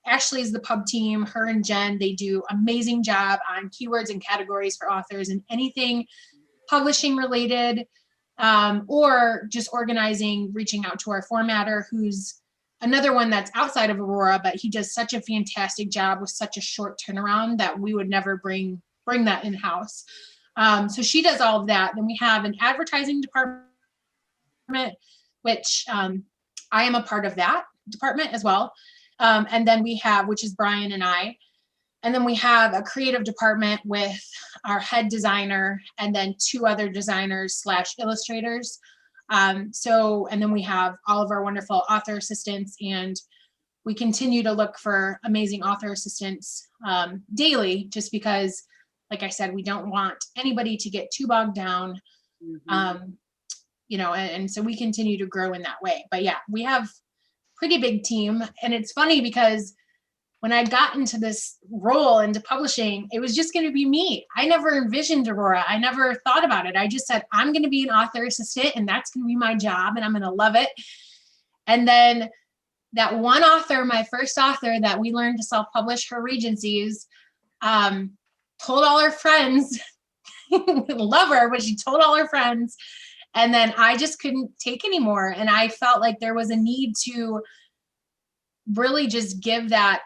Ashley's the pub team. Her and Jen, they do amazing job on keywords and categories for authors and anything publishing related, or just organizing, reaching out to our formatter, who's another one that's outside of Aurora, but he does such a fantastic job with such a short turnaround that we would never bring that in-house. So she does all of that. Then we have an advertising department, which I am a part of that department as well. And then we have, which is Brian and I. And then we have a creative department with our head designer and then 2 other designers / illustrators. And then we have all of our wonderful author assistants, and we continue to look for amazing author assistants daily, just because, like I said, we don't want anybody to get too bogged down. And so we continue to grow in that way. But yeah, we have pretty big team. And it's funny because when I got into this role into publishing, it was just going to be me. I never envisioned Aurora. I never thought about it. I just said, I'm going to be an author assistant and that's going to be my job and I'm going to love it. And then that one author, my first author that we learned to self-publish her Regencies, told all her friends, love her, but she told all her friends. And then I just couldn't take anymore. And I felt like there was a need to really just give that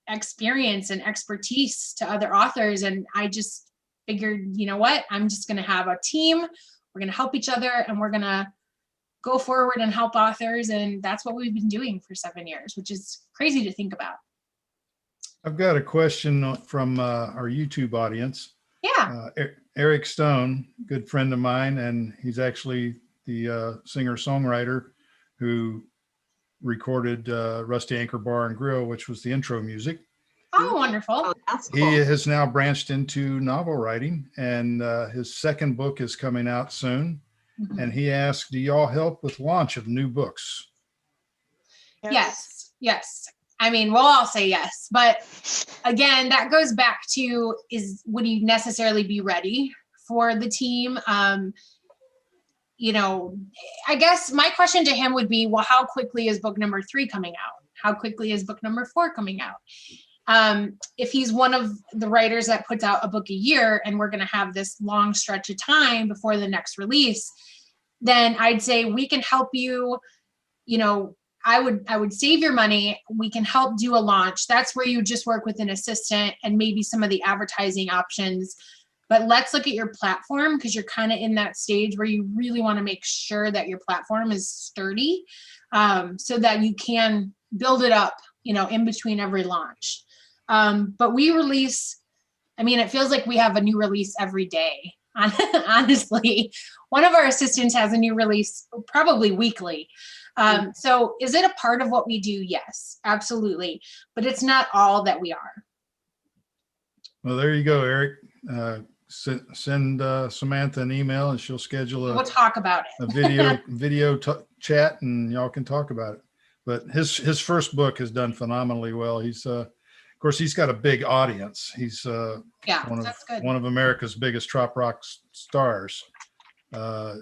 experience and expertise to other authors. And I just figured, you know what, I'm just going to have a team. We're going to help each other and we're going to go forward and help authors. And that's what we've been doing for 7 years, which is crazy to think about.
I've got a question from our YouTube audience.
Yeah.
Eric Stone, good friend of mine, and he's actually the singer-songwriter who recorded Rusty Anchor Bar and Grill, which was the intro music.
Oh, wonderful.
Oh, that's cool.
He has now branched into novel writing, and his second book is coming out soon.
Mhm.
And he asked, do y'all help with launch of new books?
Yes. I mean, we'll all say yes, but again, that goes back to would you necessarily be ready for the team? I guess my question to him would be, well, how quickly is book number 3 coming out? How quickly is book number 4 coming out? If he's one of the writers that puts out a book a year and we're going to have this long stretch of time before the next release, then I'd say we can help you. You know, I would save your money. We can help do a launch. That's where you just work with an assistant and maybe some of the advertising options. But let's look at your platform, because you're kind of in that stage where you really want to make sure that your platform is sturdy, so that you can build it up, you know, in between every launch. But we release, I mean, it feels like we have a new release every day. Honestly, one of our assistants has a new release probably weekly. So is it a part of what we do? Yes, absolutely. But it's not all that we are.
Well, there you go, Eric. Send Samantha an email and she'll schedule
We'll talk about it.
a video chat, and y'all can talk about it. But his first book has done phenomenally well. He's of course he's got a big audience. He's
Yeah,
one
that's good.
of America's biggest trop rock stars. I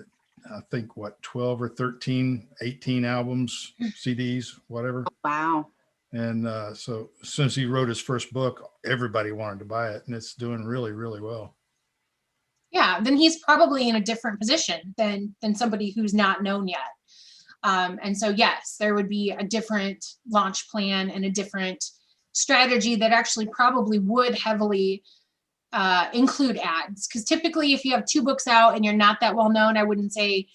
think 12 or 13, 18 albums, CDs, whatever.
Wow.
And so since he wrote his first book, everybody wanted to buy it, and it's doing really, really well.
Yeah, then he's probably in a different position than somebody who's not known yet. And so, yes, there would be a different launch plan and a different strategy that actually probably would heavily include ads. Because typically, if you have 2 books out and you're not that well known, I wouldn't say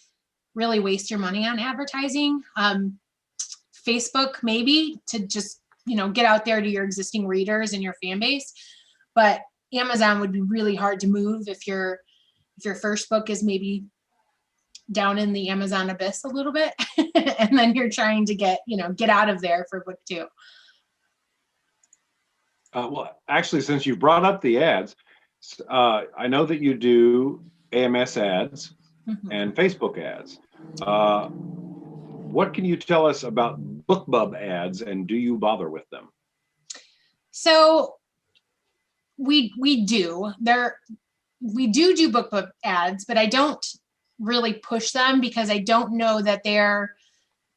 really waste your money on advertising. Facebook, maybe, to just, you know, get out there to your existing readers and your fan base. But Amazon would be really hard to move if your first book is maybe down in the Amazon abyss a little bit, and then you're trying to get out of there for book 2.
Well, actually, since you brought up the ads, I know that you do AMS ads and Facebook ads. What can you tell us about BookBub ads, and do you bother with them?
So we do BookBub ads, but I don't really push them because I don't know that they're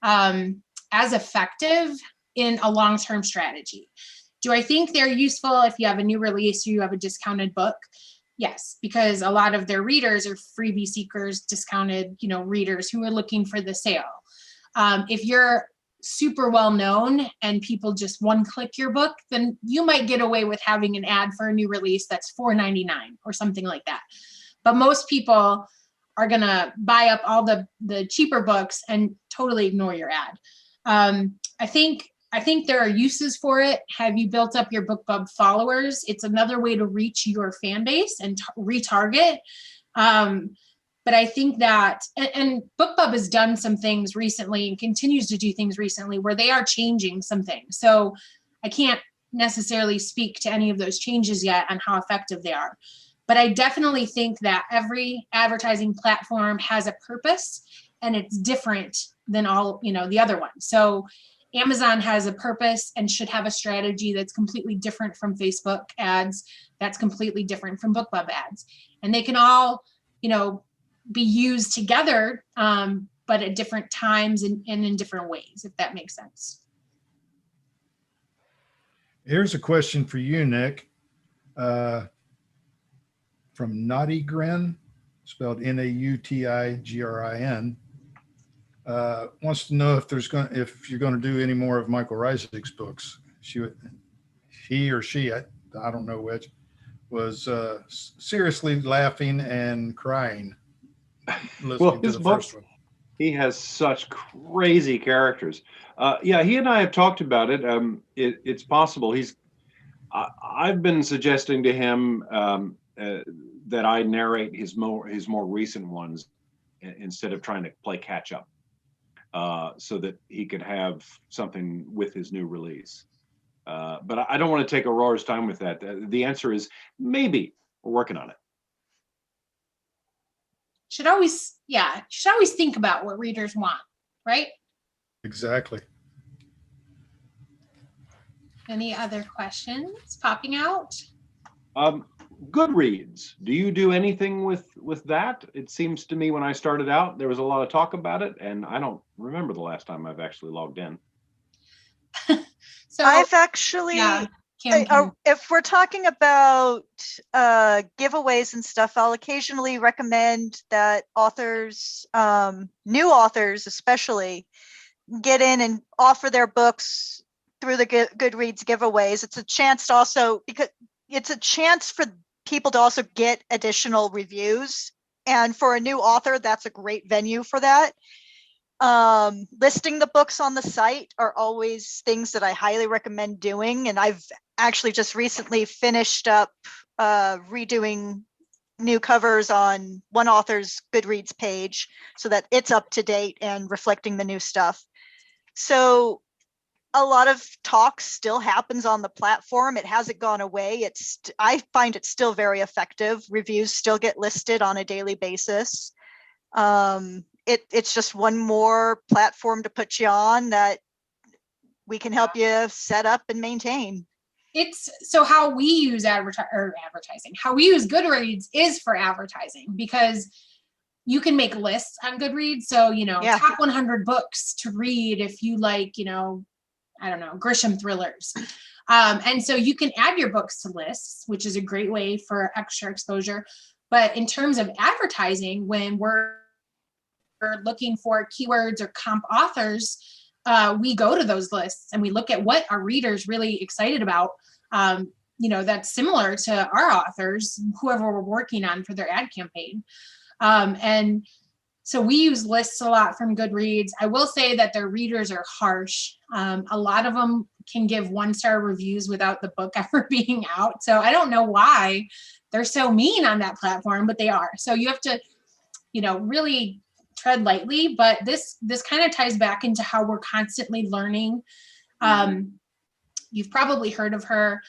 as effective in a long-term strategy. Do I think they're useful if you have a new release or you have a discounted book? Yes, because a lot of their readers are freebie seekers, discounted, readers who are looking for the sale. If you're super well known and people just one-click your book, then you might get away with having an ad for a new release that's $4.99 or something like that. But most people are gonna buy up all the cheaper books and totally ignore your ad. I think there are uses for it. Have you built up your BookBub followers? It's another way to reach your fan base and retarget. But I think that, and BookBub has done some things recently and continues to do things recently where they are changing some things. So I can't necessarily speak to any of those changes yet on how effective they are. But I definitely think that every advertising platform has a purpose, and it's different than all, the other ones. So Amazon has a purpose and should have a strategy that's completely different from Facebook ads, that's completely different from BookBub ads. And they can all, be used together, but at different times and in different ways, if that makes sense.
Here's a question for you, Nick, from Naughty Grin, spelled Nautigrin. Wants to know if you're going to do any more of Michael Reisig's books. He or she, I don't know which, was seriously laughing and crying listening to the first one.
He has such crazy characters. Yeah, he and I have talked about it. It's possible. I've been suggesting to him that I narrate his more recent ones instead of trying to play catch up, so that he could have something with his new release. But I don't want to take Aurora's time with that. The answer is maybe. We're working on it.
Should always think about what readers want, right?
Exactly.
Any other questions popping out?
Goodreads. Do you do anything with that? It seems to me when I started out, there was a lot of talk about it, and I don't remember the last time I've actually logged in.
So I've actually
Kim can-
If we're talking about giveaways and stuff, I'll occasionally recommend that authors, new authors especially, get in and offer their books through the Goodreads giveaways. It's a chance to also, because it's a chance for people to also get additional reviews. And for a new author, that's a great venue for that. Listing the books on the site are always things that I highly recommend doing. And I've actually just recently finished up redoing new covers on one author's Goodreads page so that it's up to date and reflecting the new stuff. So a lot of talk still happens on the platform. It hasn't gone away. I find it still very effective. Reviews still get listed on a daily basis. It's just one more platform to put you on that we can help you set up and maintain.
It's so how we use advertising, how we use Goodreads is for advertising, because you can make lists on Goodreads. So, top 100 books to read if you like, I don't know, Grisham thrillers. And so you can add your books to lists, which is a great way for extra exposure. But in terms of advertising, when we're looking for keywords or comp authors, we go to those lists and we look at what our readers really excited about, that's similar to our authors, whoever we're working on for their ad campaign. And so we use lists a lot from Goodreads. I will say that their readers are harsh. A lot of them can give 1-star reviews without the book ever being out. So I don't know why they're so mean on that platform, but they are. So you have to, really tread lightly. But this kind of ties back into how we're constantly learning. You've probably heard of her,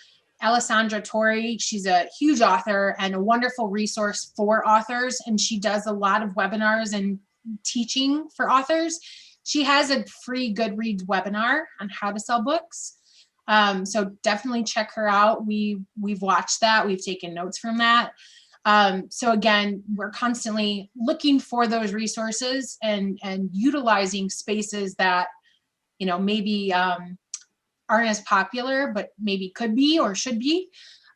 Alessandra Torre. She's a huge author and a wonderful resource for authors. And she does a lot of webinars and teaching for authors. She has a free Goodreads webinar on how to sell books. So definitely check her out. We've watched that. We've taken notes from that. So again, we're constantly looking for those resources and utilizing spaces that, maybe aren't as popular, but maybe could be or should be.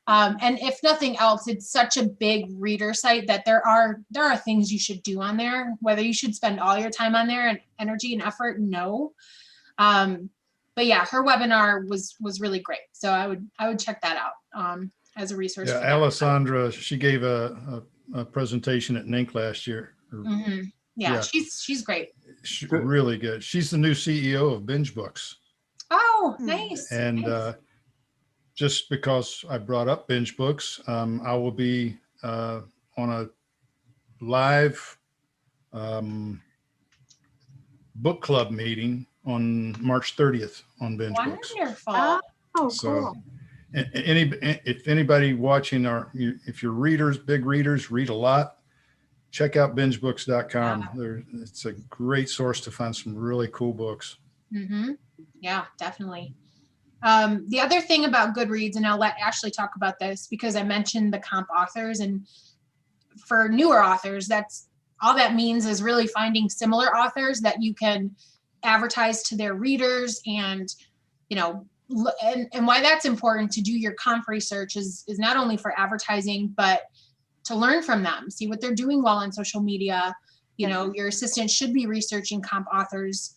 And if nothing else, it's such a big reader site that there are things you should do on there. Whether you should spend all your time on there and energy and effort, no. But yeah, her webinar was really great. So I would check that out as a resource.
Yeah, Alessandra, she gave a presentation at NINC last year.
Mm-hmm. Yeah, she's great.
Really good. She's the new CEO of Binge Books.
Oh, nice.
And
nice.
Just because I brought up Binge Books, I will be on a live book club meeting on March 30th on Binge Books.
Wonderful.
Oh, cool.
So if anybody watching if you're readers, big readers, read a lot, check out bingebooks.com. It's a great source to find some really cool books.
Mm-hmm. Yeah, definitely. The other thing about Goodreads, and I'll let Ashley talk about this because I mentioned the comp authors, and for newer authors, that's all that means is really finding similar authors that you can advertise to their readers. And, and why that's important to do your comp research is not only for advertising, but to learn from them, see what they're doing well on social media. Your assistant should be researching comp authors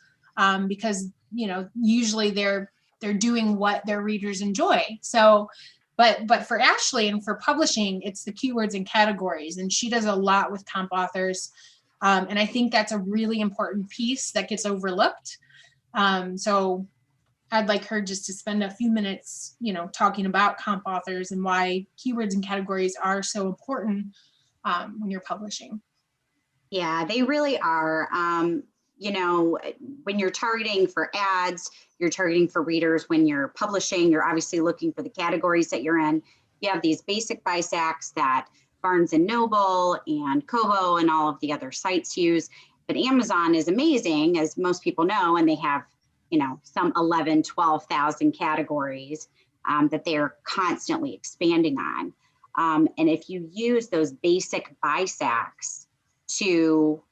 because, usually they're doing what their readers enjoy. So, but for Ashley and for publishing, it's the keywords and categories, and she does a lot with comp authors. And I think that's a really important piece that gets overlooked. So I'd like her just to spend a few minutes, talking about comp authors and why keywords and categories are so important when you're publishing.
Yeah, they really are. When you're targeting for ads, you're targeting for readers. When you're publishing, you're obviously looking for the categories that you're in. You have these basic BISACs that Barnes and Noble and Kobo and all of the other sites use. But Amazon is amazing, as most people know, and they have, some 11, 12,000 categories that they're constantly expanding on. And if you use those basic BISACs to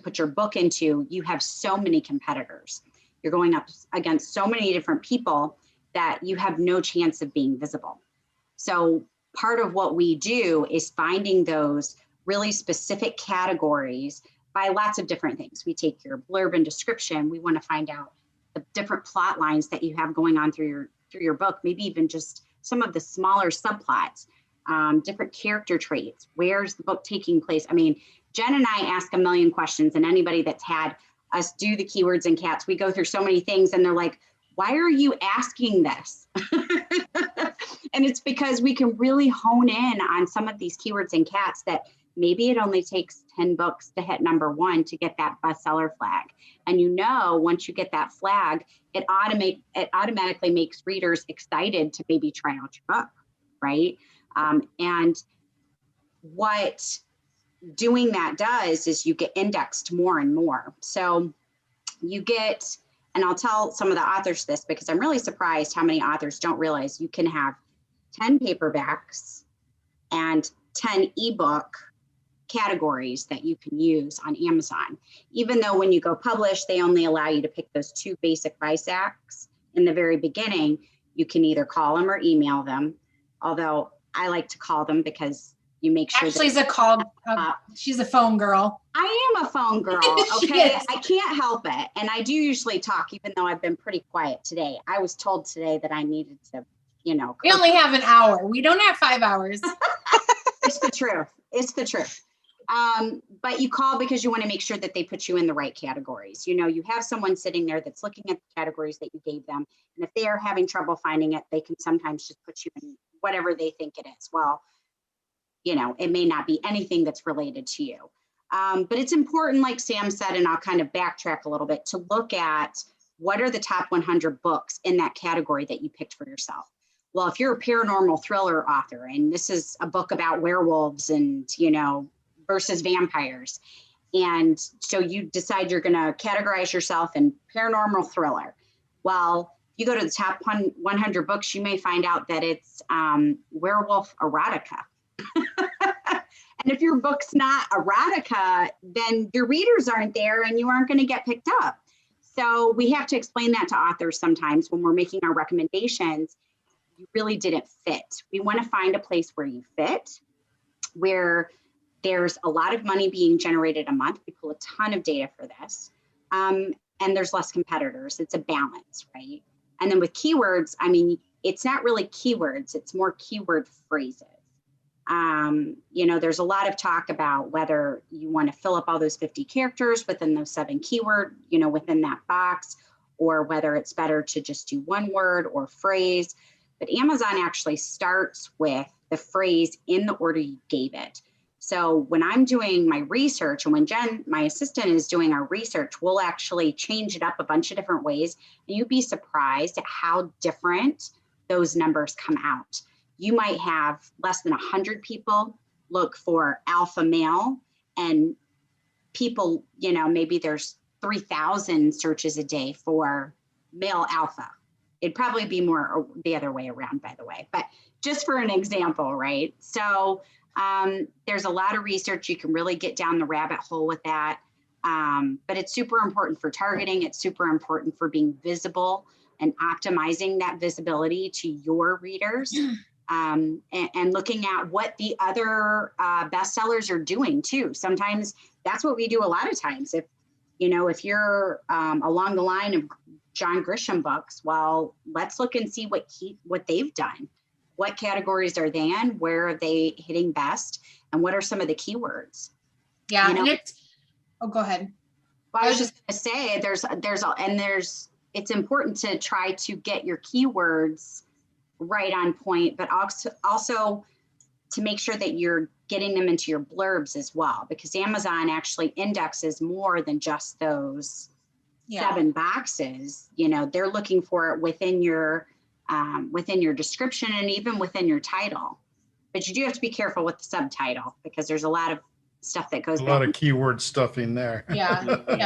put your book into, you have so many competitors. You're going up against so many different people that you have no chance of being visible. So part of what we do is finding those really specific categories by lots of different things. We take your blurb and description. We want to find out the different plot lines that you have going on through your book, maybe even just some of the smaller subplots, different character traits. Where's the book taking place? I mean, Jen and I ask a million questions, and anybody that's had us do the keywords and cats, we go through so many things and they're like, why are you asking this? And it's because we can really hone in on some of these keywords and cats that maybe it only takes 10 books to hit #1 to get that bestseller flag. And once you get that flag, it automatically makes readers excited to maybe try out your book, right? And what doing that does is you get indexed more and more. So you get, and I'll tell some of the authors this because I'm really surprised how many authors don't realize you can have 10 paperbacks and 10 ebook categories that you can use on Amazon. Even though when you go publish, they only allow you to pick those 2 basic BISACs in the very beginning, you can either call them or email them. Although I like to call them because you make sure
Ashley's she's a phone girl.
I am a phone girl.
She
Okay.
is.
I can't help it. And I do usually talk, even though I've been pretty quiet today. I was told today that I needed to,
We only have an hour. We don't have 5 hours.
It's the truth. It's the truth. But you call because you want to make sure that they put you in the right categories. You have someone sitting there that's looking at the categories that you gave them. And if they are having trouble finding it, they can sometimes just put you in whatever they think it is. Well, it may not be anything that's related to you. But it's important, like Sam said, and I'll kind of backtrack a little bit, to look at what are the top 100 books in that category that you picked for yourself. Well, if you're a paranormal thriller author, and this is a book about werewolves and, versus vampires, and so you decide you're going to categorize yourself in paranormal thriller. Well, you go to the top 100 books, you may find out that it's werewolf erotica. And if your book's not erotica, then your readers aren't there and you aren't going to get picked up. So we have to explain that to authors sometimes when we're making our recommendations. You really didn't fit. We want to find a place where you fit, where there's a lot of money being generated a month. We pull a ton of data for this. And there's less competitors. It's a balance, right? And then with keywords, it's not really keywords, it's more keyword phrases. There's a lot of talk about whether you want to fill up all those 50 characters within those 7 keyword, within that box, or whether it's better to just do one word or phrase. But Amazon actually starts with the phrase in the order you gave it. So when I'm doing my research, and when Jen, my assistant, is doing our research, we'll actually change it up a bunch of different ways. And you'd be surprised at how different those numbers come out. You might have less than 100 people look for alpha male, and people, maybe there's 3,000 searches a day for male alpha. It'd probably be more the other way around, by the way, but just for an example, right? So there's a lot of research. You can really get down the rabbit hole with that. But it's super important for targeting. It's super important for being visible and optimizing that visibility to your readers. And looking at what the other bestsellers are doing too. Sometimes that's what we do a lot of times. If you're along the line of John Grisham books, well, let's look and see what they've done. What categories are they in? Where are they hitting best? And what are some of the keywords?
Yeah, go ahead.
Well, I was just going to say it's important to try to get your keywords right on point, but also to make sure that you're getting them into your blurbs as well, because Amazon actually indexes more than just those 7 boxes. They're looking for it within your description and even within your title. But you do have to be careful with the subtitle because there's a lot of stuff that goes
a lot of keyword stuffing there.
Yeah,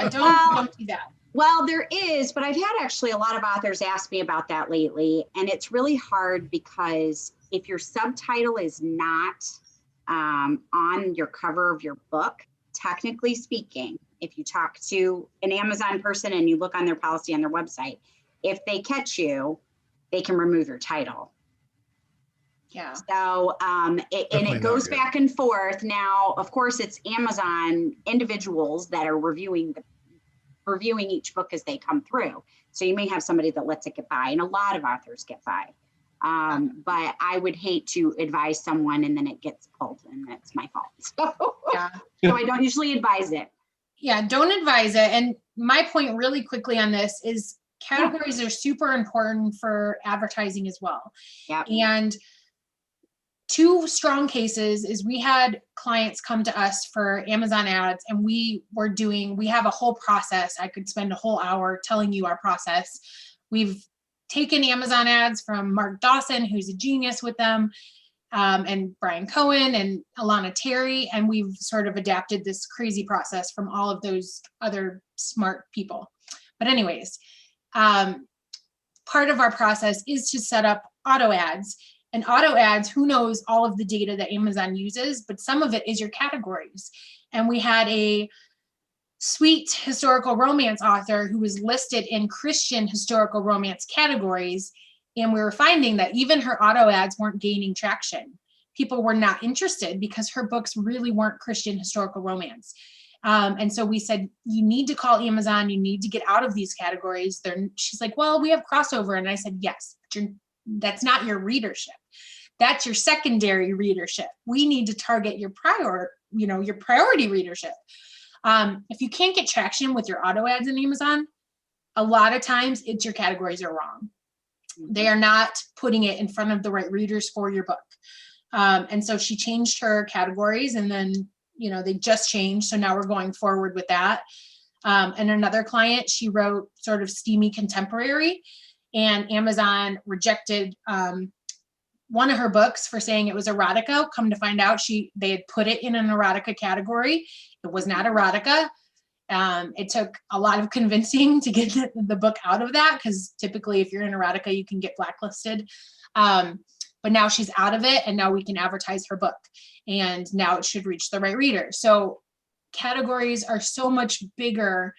don't do that.
Well, there is, but I've had actually a lot of authors ask me about that lately. And it's really hard because if your subtitle is not on your cover of your book, technically speaking, if you talk to an Amazon person and you look on their policy on their website, if they catch you they can remove your title.
Yeah.
So, and
Definitely
it
not
goes
good.
back and forth. Now, of course, it's Amazon individuals that are reviewing each book as they come through. So you may have somebody that lets it get by, and a lot of authors get by. But I would hate to advise someone and then it gets pulled, and that's my fault. So,
Yeah.
so I don't usually advise it.
Yeah, don't advise it. And my point really quickly on this is categories are super important for advertising as well.
Yep.
And two strong cases is we had clients come to us for Amazon ads, and we have a whole process. I could spend a whole hour telling you our process. We've taken Amazon ads from Mark Dawson, who's a genius with them, and Brian Cohen and Alana Terry, and we've sort of adapted this crazy process from all of those other smart people. But anyways, part of our process is to set up auto ads. And auto ads, who knows all of the data that Amazon uses, but some of it is your categories. And we had a sweet historical romance author who was listed in Christian historical romance categories. And we were finding that even her auto ads weren't gaining traction. People were not interested because her books really weren't Christian historical romance. And so we said, you need to call Amazon. You need to get out of these categories. She's like, well, we have crossover. And I said, yes, but that's not your readership. That's your secondary readership. We need to target your priority readership. If you can't get traction with your auto ads in Amazon, a lot of times it's your categories are wrong. They are not putting it in front of the right readers for your book. And so she changed her categories, and then, they just changed. So now we're going forward with that. And another client, she wrote sort of steamy contemporary, and Amazon rejected one of her books for saying it was erotica. Come to find out, they had put it in an erotica category. It was not erotica. It took a lot of convincing to get the book out of that, because typically if you're in erotica, you can get blacklisted. But now she's out of it, and now we can advertise her book, and now it should reach the right reader. So categories are so much bigger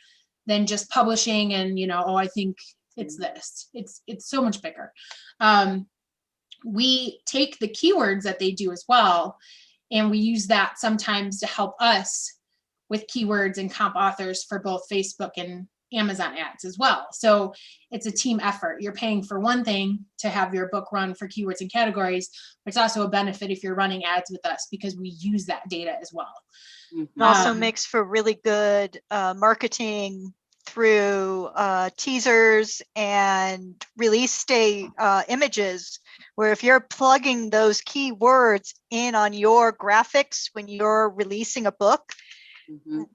than just publishing and, I think it's this. It's so much bigger. We take the keywords that they do as well, and we use that sometimes to help us with keywords and comp authors for both Facebook and Amazon ads as well. So it's a team effort. You're paying for one thing to have your book run for keywords and categories, but it's also a benefit if you're running ads with us because we use that data as well.
It also makes for really good marketing through teasers and release day images, where if you're plugging those keywords in on your graphics when you're releasing a book,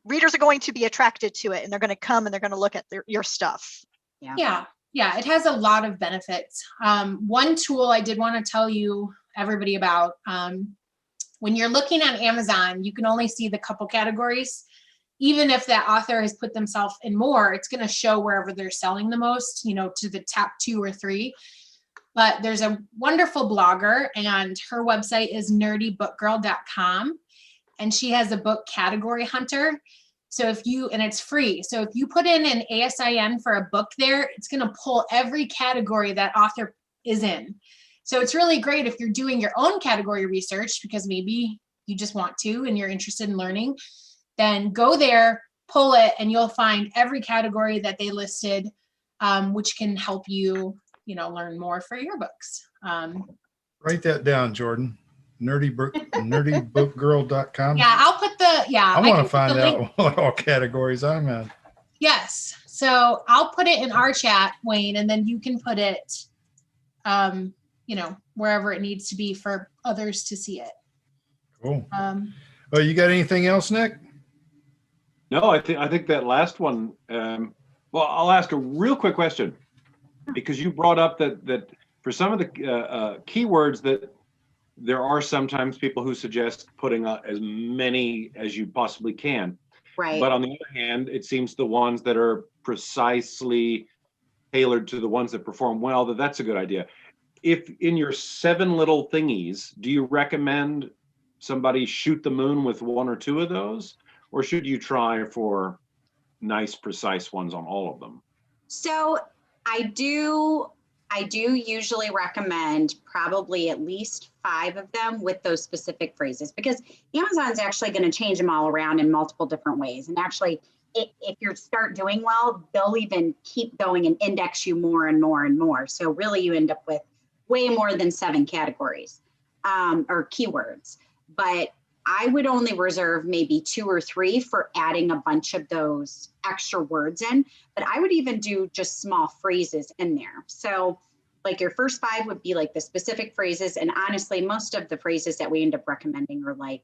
readers are going to be attracted to it, and they're going to come and they're going to look at your stuff.
Yeah, it has a lot of benefits. One tool I did want to tell everybody about, when you're looking on Amazon, you can only see the couple categories. Even if that author has put themselves in more, it's going to show wherever they're selling the most, to the top 2 or 3. But there's a wonderful blogger, and her website is nerdybookgirl.com. And she has a book category hunter. So and it's free. So if you put in an ASIN for a book there, it's going to pull every category that author is in. So it's really great if you're doing your own category research, because maybe you just want to and you're interested in learning, then go there, pull it, and you'll find every category that they listed, which can help you, learn more for your books.
Write that down, Jordan. Nerdybookgirl.com.
Yeah, I'll put I
want
can
to find
put the link.
out what all categories I'm in.
Yes. So I'll put it in our chat, Wayne, and then you can put it, wherever it needs to be for others to see it.
Cool. Well, you got anything else, Nick?
No, I think that last one. Well, I'll ask a real quick question, because you brought up that for some of the keywords that there are sometimes people who suggest putting as many as you possibly can.
Right.
But on the other hand, it seems the ones that are precisely tailored to the ones that perform well, that's a good idea. If in your 7 little thingies, do you recommend somebody shoot the moon with 1 or 2 of those? Or should you try for nice, precise ones on all of them?
So I I do usually recommend probably at least 5 of them with those specific phrases, because Amazon's actually going to change them all around in multiple different ways. And actually, if you start doing well, they'll even keep going and index you more and more and more. So really you end up with way more than 7 categories or keywords. But I would only reserve maybe 2 or 3 for adding a bunch of those extra words in, but I would even do just small phrases in there. So like your first 5 would be like the specific phrases. And honestly, most of the phrases that we end up recommending are like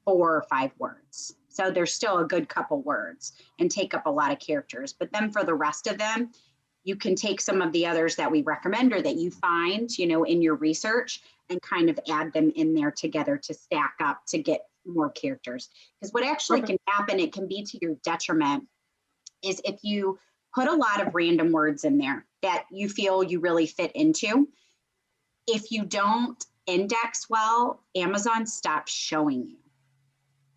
4 or 5 words. So there's still a good couple words and take up a lot of characters. But then for the rest of them, you can take some of the others that we recommend or that you find, you know, in your research and kind of add them in there together to stack up to get more characters. Because what actually can happen, it can be to your detriment, is if you put a lot of random words in there that you feel you really fit into, if you don't index well, Amazon stops showing you.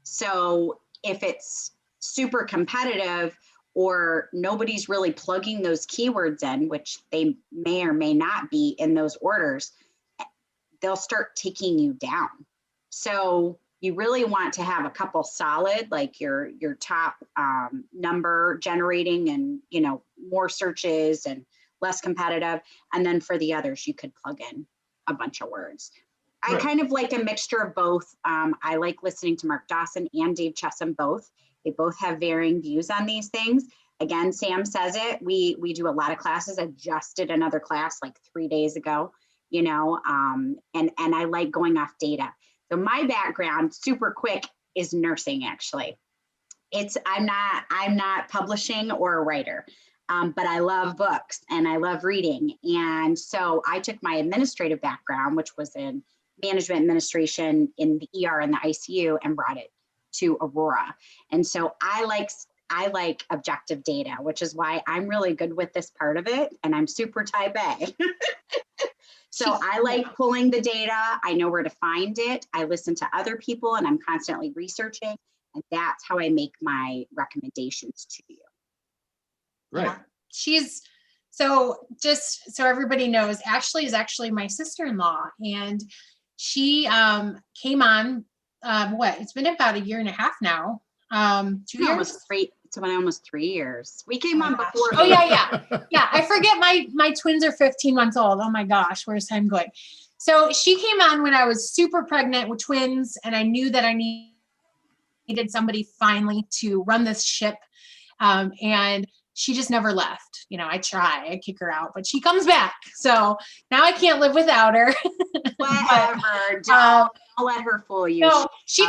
So if it's super competitive or nobody's really plugging those keywords in, which they may or may not be in those orders, they'll start taking you down. So you really want to have a couple solid, like your top number generating and, you know, more searches and less competitive. And then for the others, you could plug in a bunch of words. I kind of like a mixture of both. I like listening to Mark Dawson and Dave Chesson both. They both have varying views on these things. Again, Sam says it. We do a lot of classes. I just did another class like 3 days ago, you know, and I like going off data. So my background, super quick, is nursing actually. I'm not publishing or a writer, but I love books and I love reading. And so I took my administrative background, which was in management administration in the ER and the ICU, and brought it to Aurora. And so I like objective data, which is why I'm really good with this part of it. And I'm super type A. So I like pulling the data. I know where to find it. I listen to other people and I'm constantly researching. And that's how I make my recommendations to you.
Right.
Yeah. So just so everybody knows, Ashley is actually my sister-in-law, and she came on, it's been about 1.5 years now. 2 years?
Almost 3 years. We came on before.
Oh yeah. I forget my twins are 15 months old. Oh my gosh, where's time going? So she came on when I was super pregnant with twins, and I knew that I needed somebody finally to run this ship. And she just never left. You know, I kick her out, but she comes back. So now I can't live without her.
Whatever. Don't let her fool you.
No, she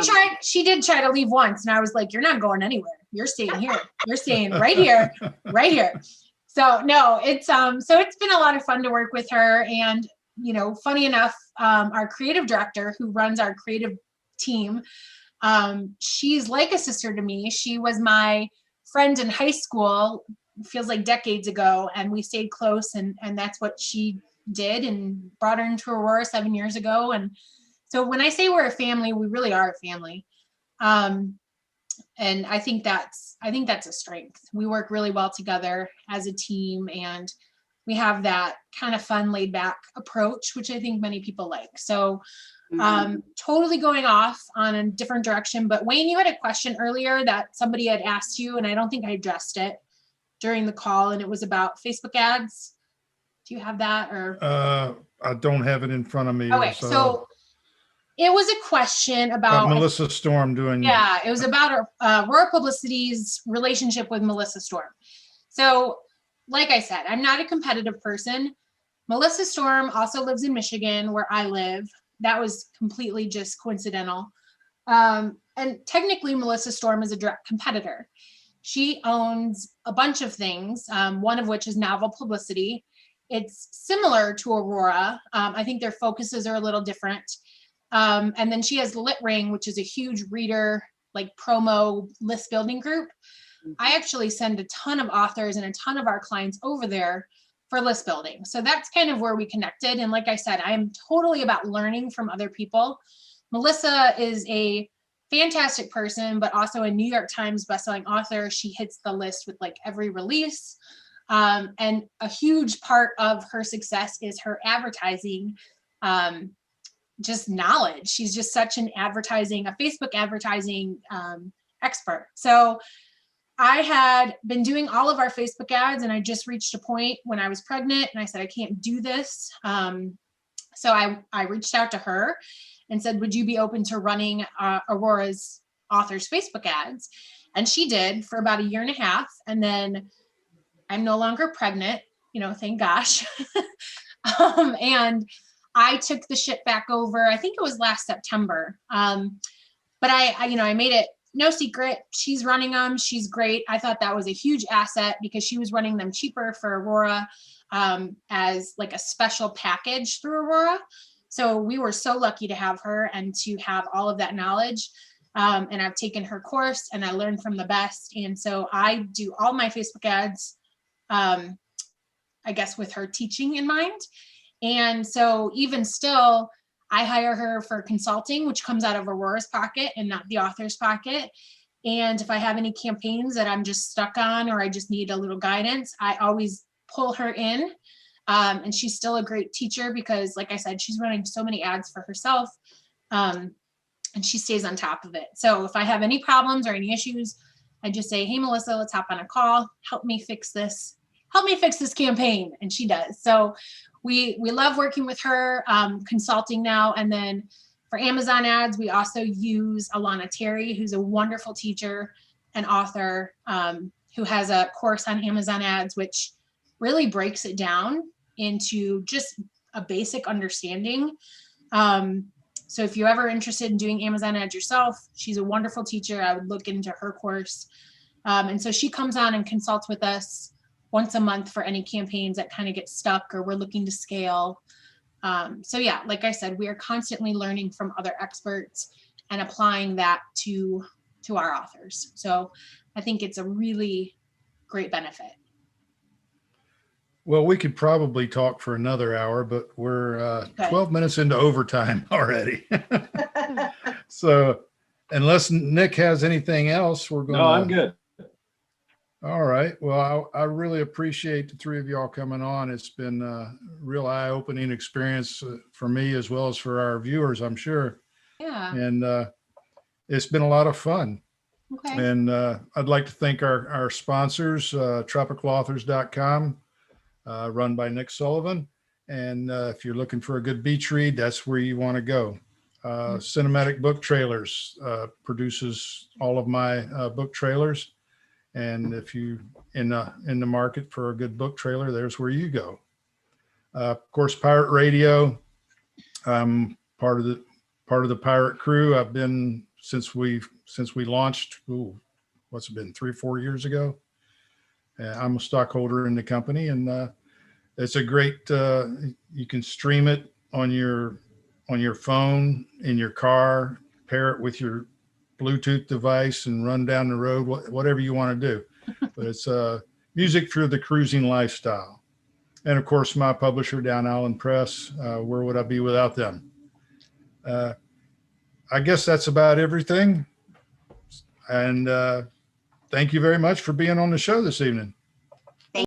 did try to leave once, and I was like, you're not going anywhere. You're staying here. You're staying right here, right here. So no, it's been a lot of fun to work with her. And, you know, funny enough, our creative director who runs our creative team, she's like a sister to me. She was my friend in high school, feels like decades ago, and we stayed close, and that's what she did, and brought her into Aurora 7 years ago. And so when I say we're a family, we really are a family. And I think that's a strength. We work really well together as a team, and we have that kind of fun, laid back approach, which I think many people like. So totally going off on a different direction, but Wayne, you had a question earlier that somebody had asked you, and I don't think I addressed it during the call, and it was about Facebook ads. Do you have that, or?
I don't have it in front of me.
Okay, so it was a question about
Melissa Storm doing.
Yeah, it was about Aurora Publicity's relationship with Melissa Storm. So, like I said, I'm not a competitive person. Melissa Storm also lives in Michigan, where I live. That was completely just coincidental. And technically, Melissa Storm is a direct competitor. She owns a bunch of things, one of which is Novel Publicity. It's similar to Aurora. I think their focuses are a little different. And then she has LitRing, which is a huge reader, like promo list building group. I actually send a ton of authors and a ton of our clients over there for list building. So that's kind of where we connected. And like I said, I'm totally about learning from other people. Melissa is a fantastic person, but also a New York Times bestselling author. She hits the list with like every release. And a huge part of her success is her advertising, just knowledge. She's just such a Facebook advertising expert. So I had been doing all of our Facebook ads, and I just reached a point when I was pregnant and I said, I can't do this. So I reached out to her and said, would you be open to running Aurora's authors Facebook ads? And she did for about 1.5 years. And then I'm no longer pregnant, thank gosh. And I took the ship back over, I think it was last September. But I made it no secret. She's running them. She's great. I thought that was a huge asset because she was running them cheaper for Aurora as like a special package through Aurora. So we were so lucky to have her and to have all of that knowledge. And I've taken her course and I learned from the best. And so I do all my Facebook ads, I guess with her teaching in mind. And so even still, I hire her for consulting, which comes out of Aurora's pocket and not the author's pocket. And if I have any campaigns that I'm just stuck on, or I just need a little guidance, I always pull her in. And she's still a great teacher because, like I said, she's running so many ads for herself. And she stays on top of it. So if I have any problems or any issues, I just say, hey, Melissa, let's hop on a call. Help me fix this. Help me fix this campaign. And she does. So we love working with her, consulting now. And then for Amazon ads, we also use Alana Terry, who's a wonderful teacher and author, who has a course on Amazon ads, which really breaks it down into just a basic understanding. So if you're ever interested in doing Amazon ads yourself, she's a wonderful teacher. I would look into her course. And so she comes on and consults with us once a month for any campaigns that kind of get stuck or we're looking to scale. So yeah, like I said, we are constantly learning from other experts and applying that to our authors. So I think it's a really great benefit.
Well, we could probably talk for another hour, but we're 12 minutes into overtime already. So unless Nick has anything else, we're going to...
No, I'm good.
All right. Well, I really appreciate the three of y'all coming on. It's been a real eye-opening experience for me as well as for our viewers, I'm sure.
Yeah.
And it's been a lot of fun.
Okay.
And I'd like to thank our sponsors, tropicalauthors.com, run by Nick Sullivan. And if you're looking for a good beach read, that's where you want to go. Cinematic Book Trailers produces all of my book trailers. And if you in the market for a good book trailer, there's where you go. Of course, Pirate Radio. I'm part of the Pirate Crew. I've been since we launched. What's it been? 3-4 years ago. I'm a stockholder in the company, and it's a great. You can stream it on your phone, in your car, pair it with your Bluetooth device and run down the road, whatever you want to do. But it's music for the cruising lifestyle. And of course, my publisher, Down Island Press. Where would I be without them? I guess that's about everything. And thank you very much for being on the show this evening.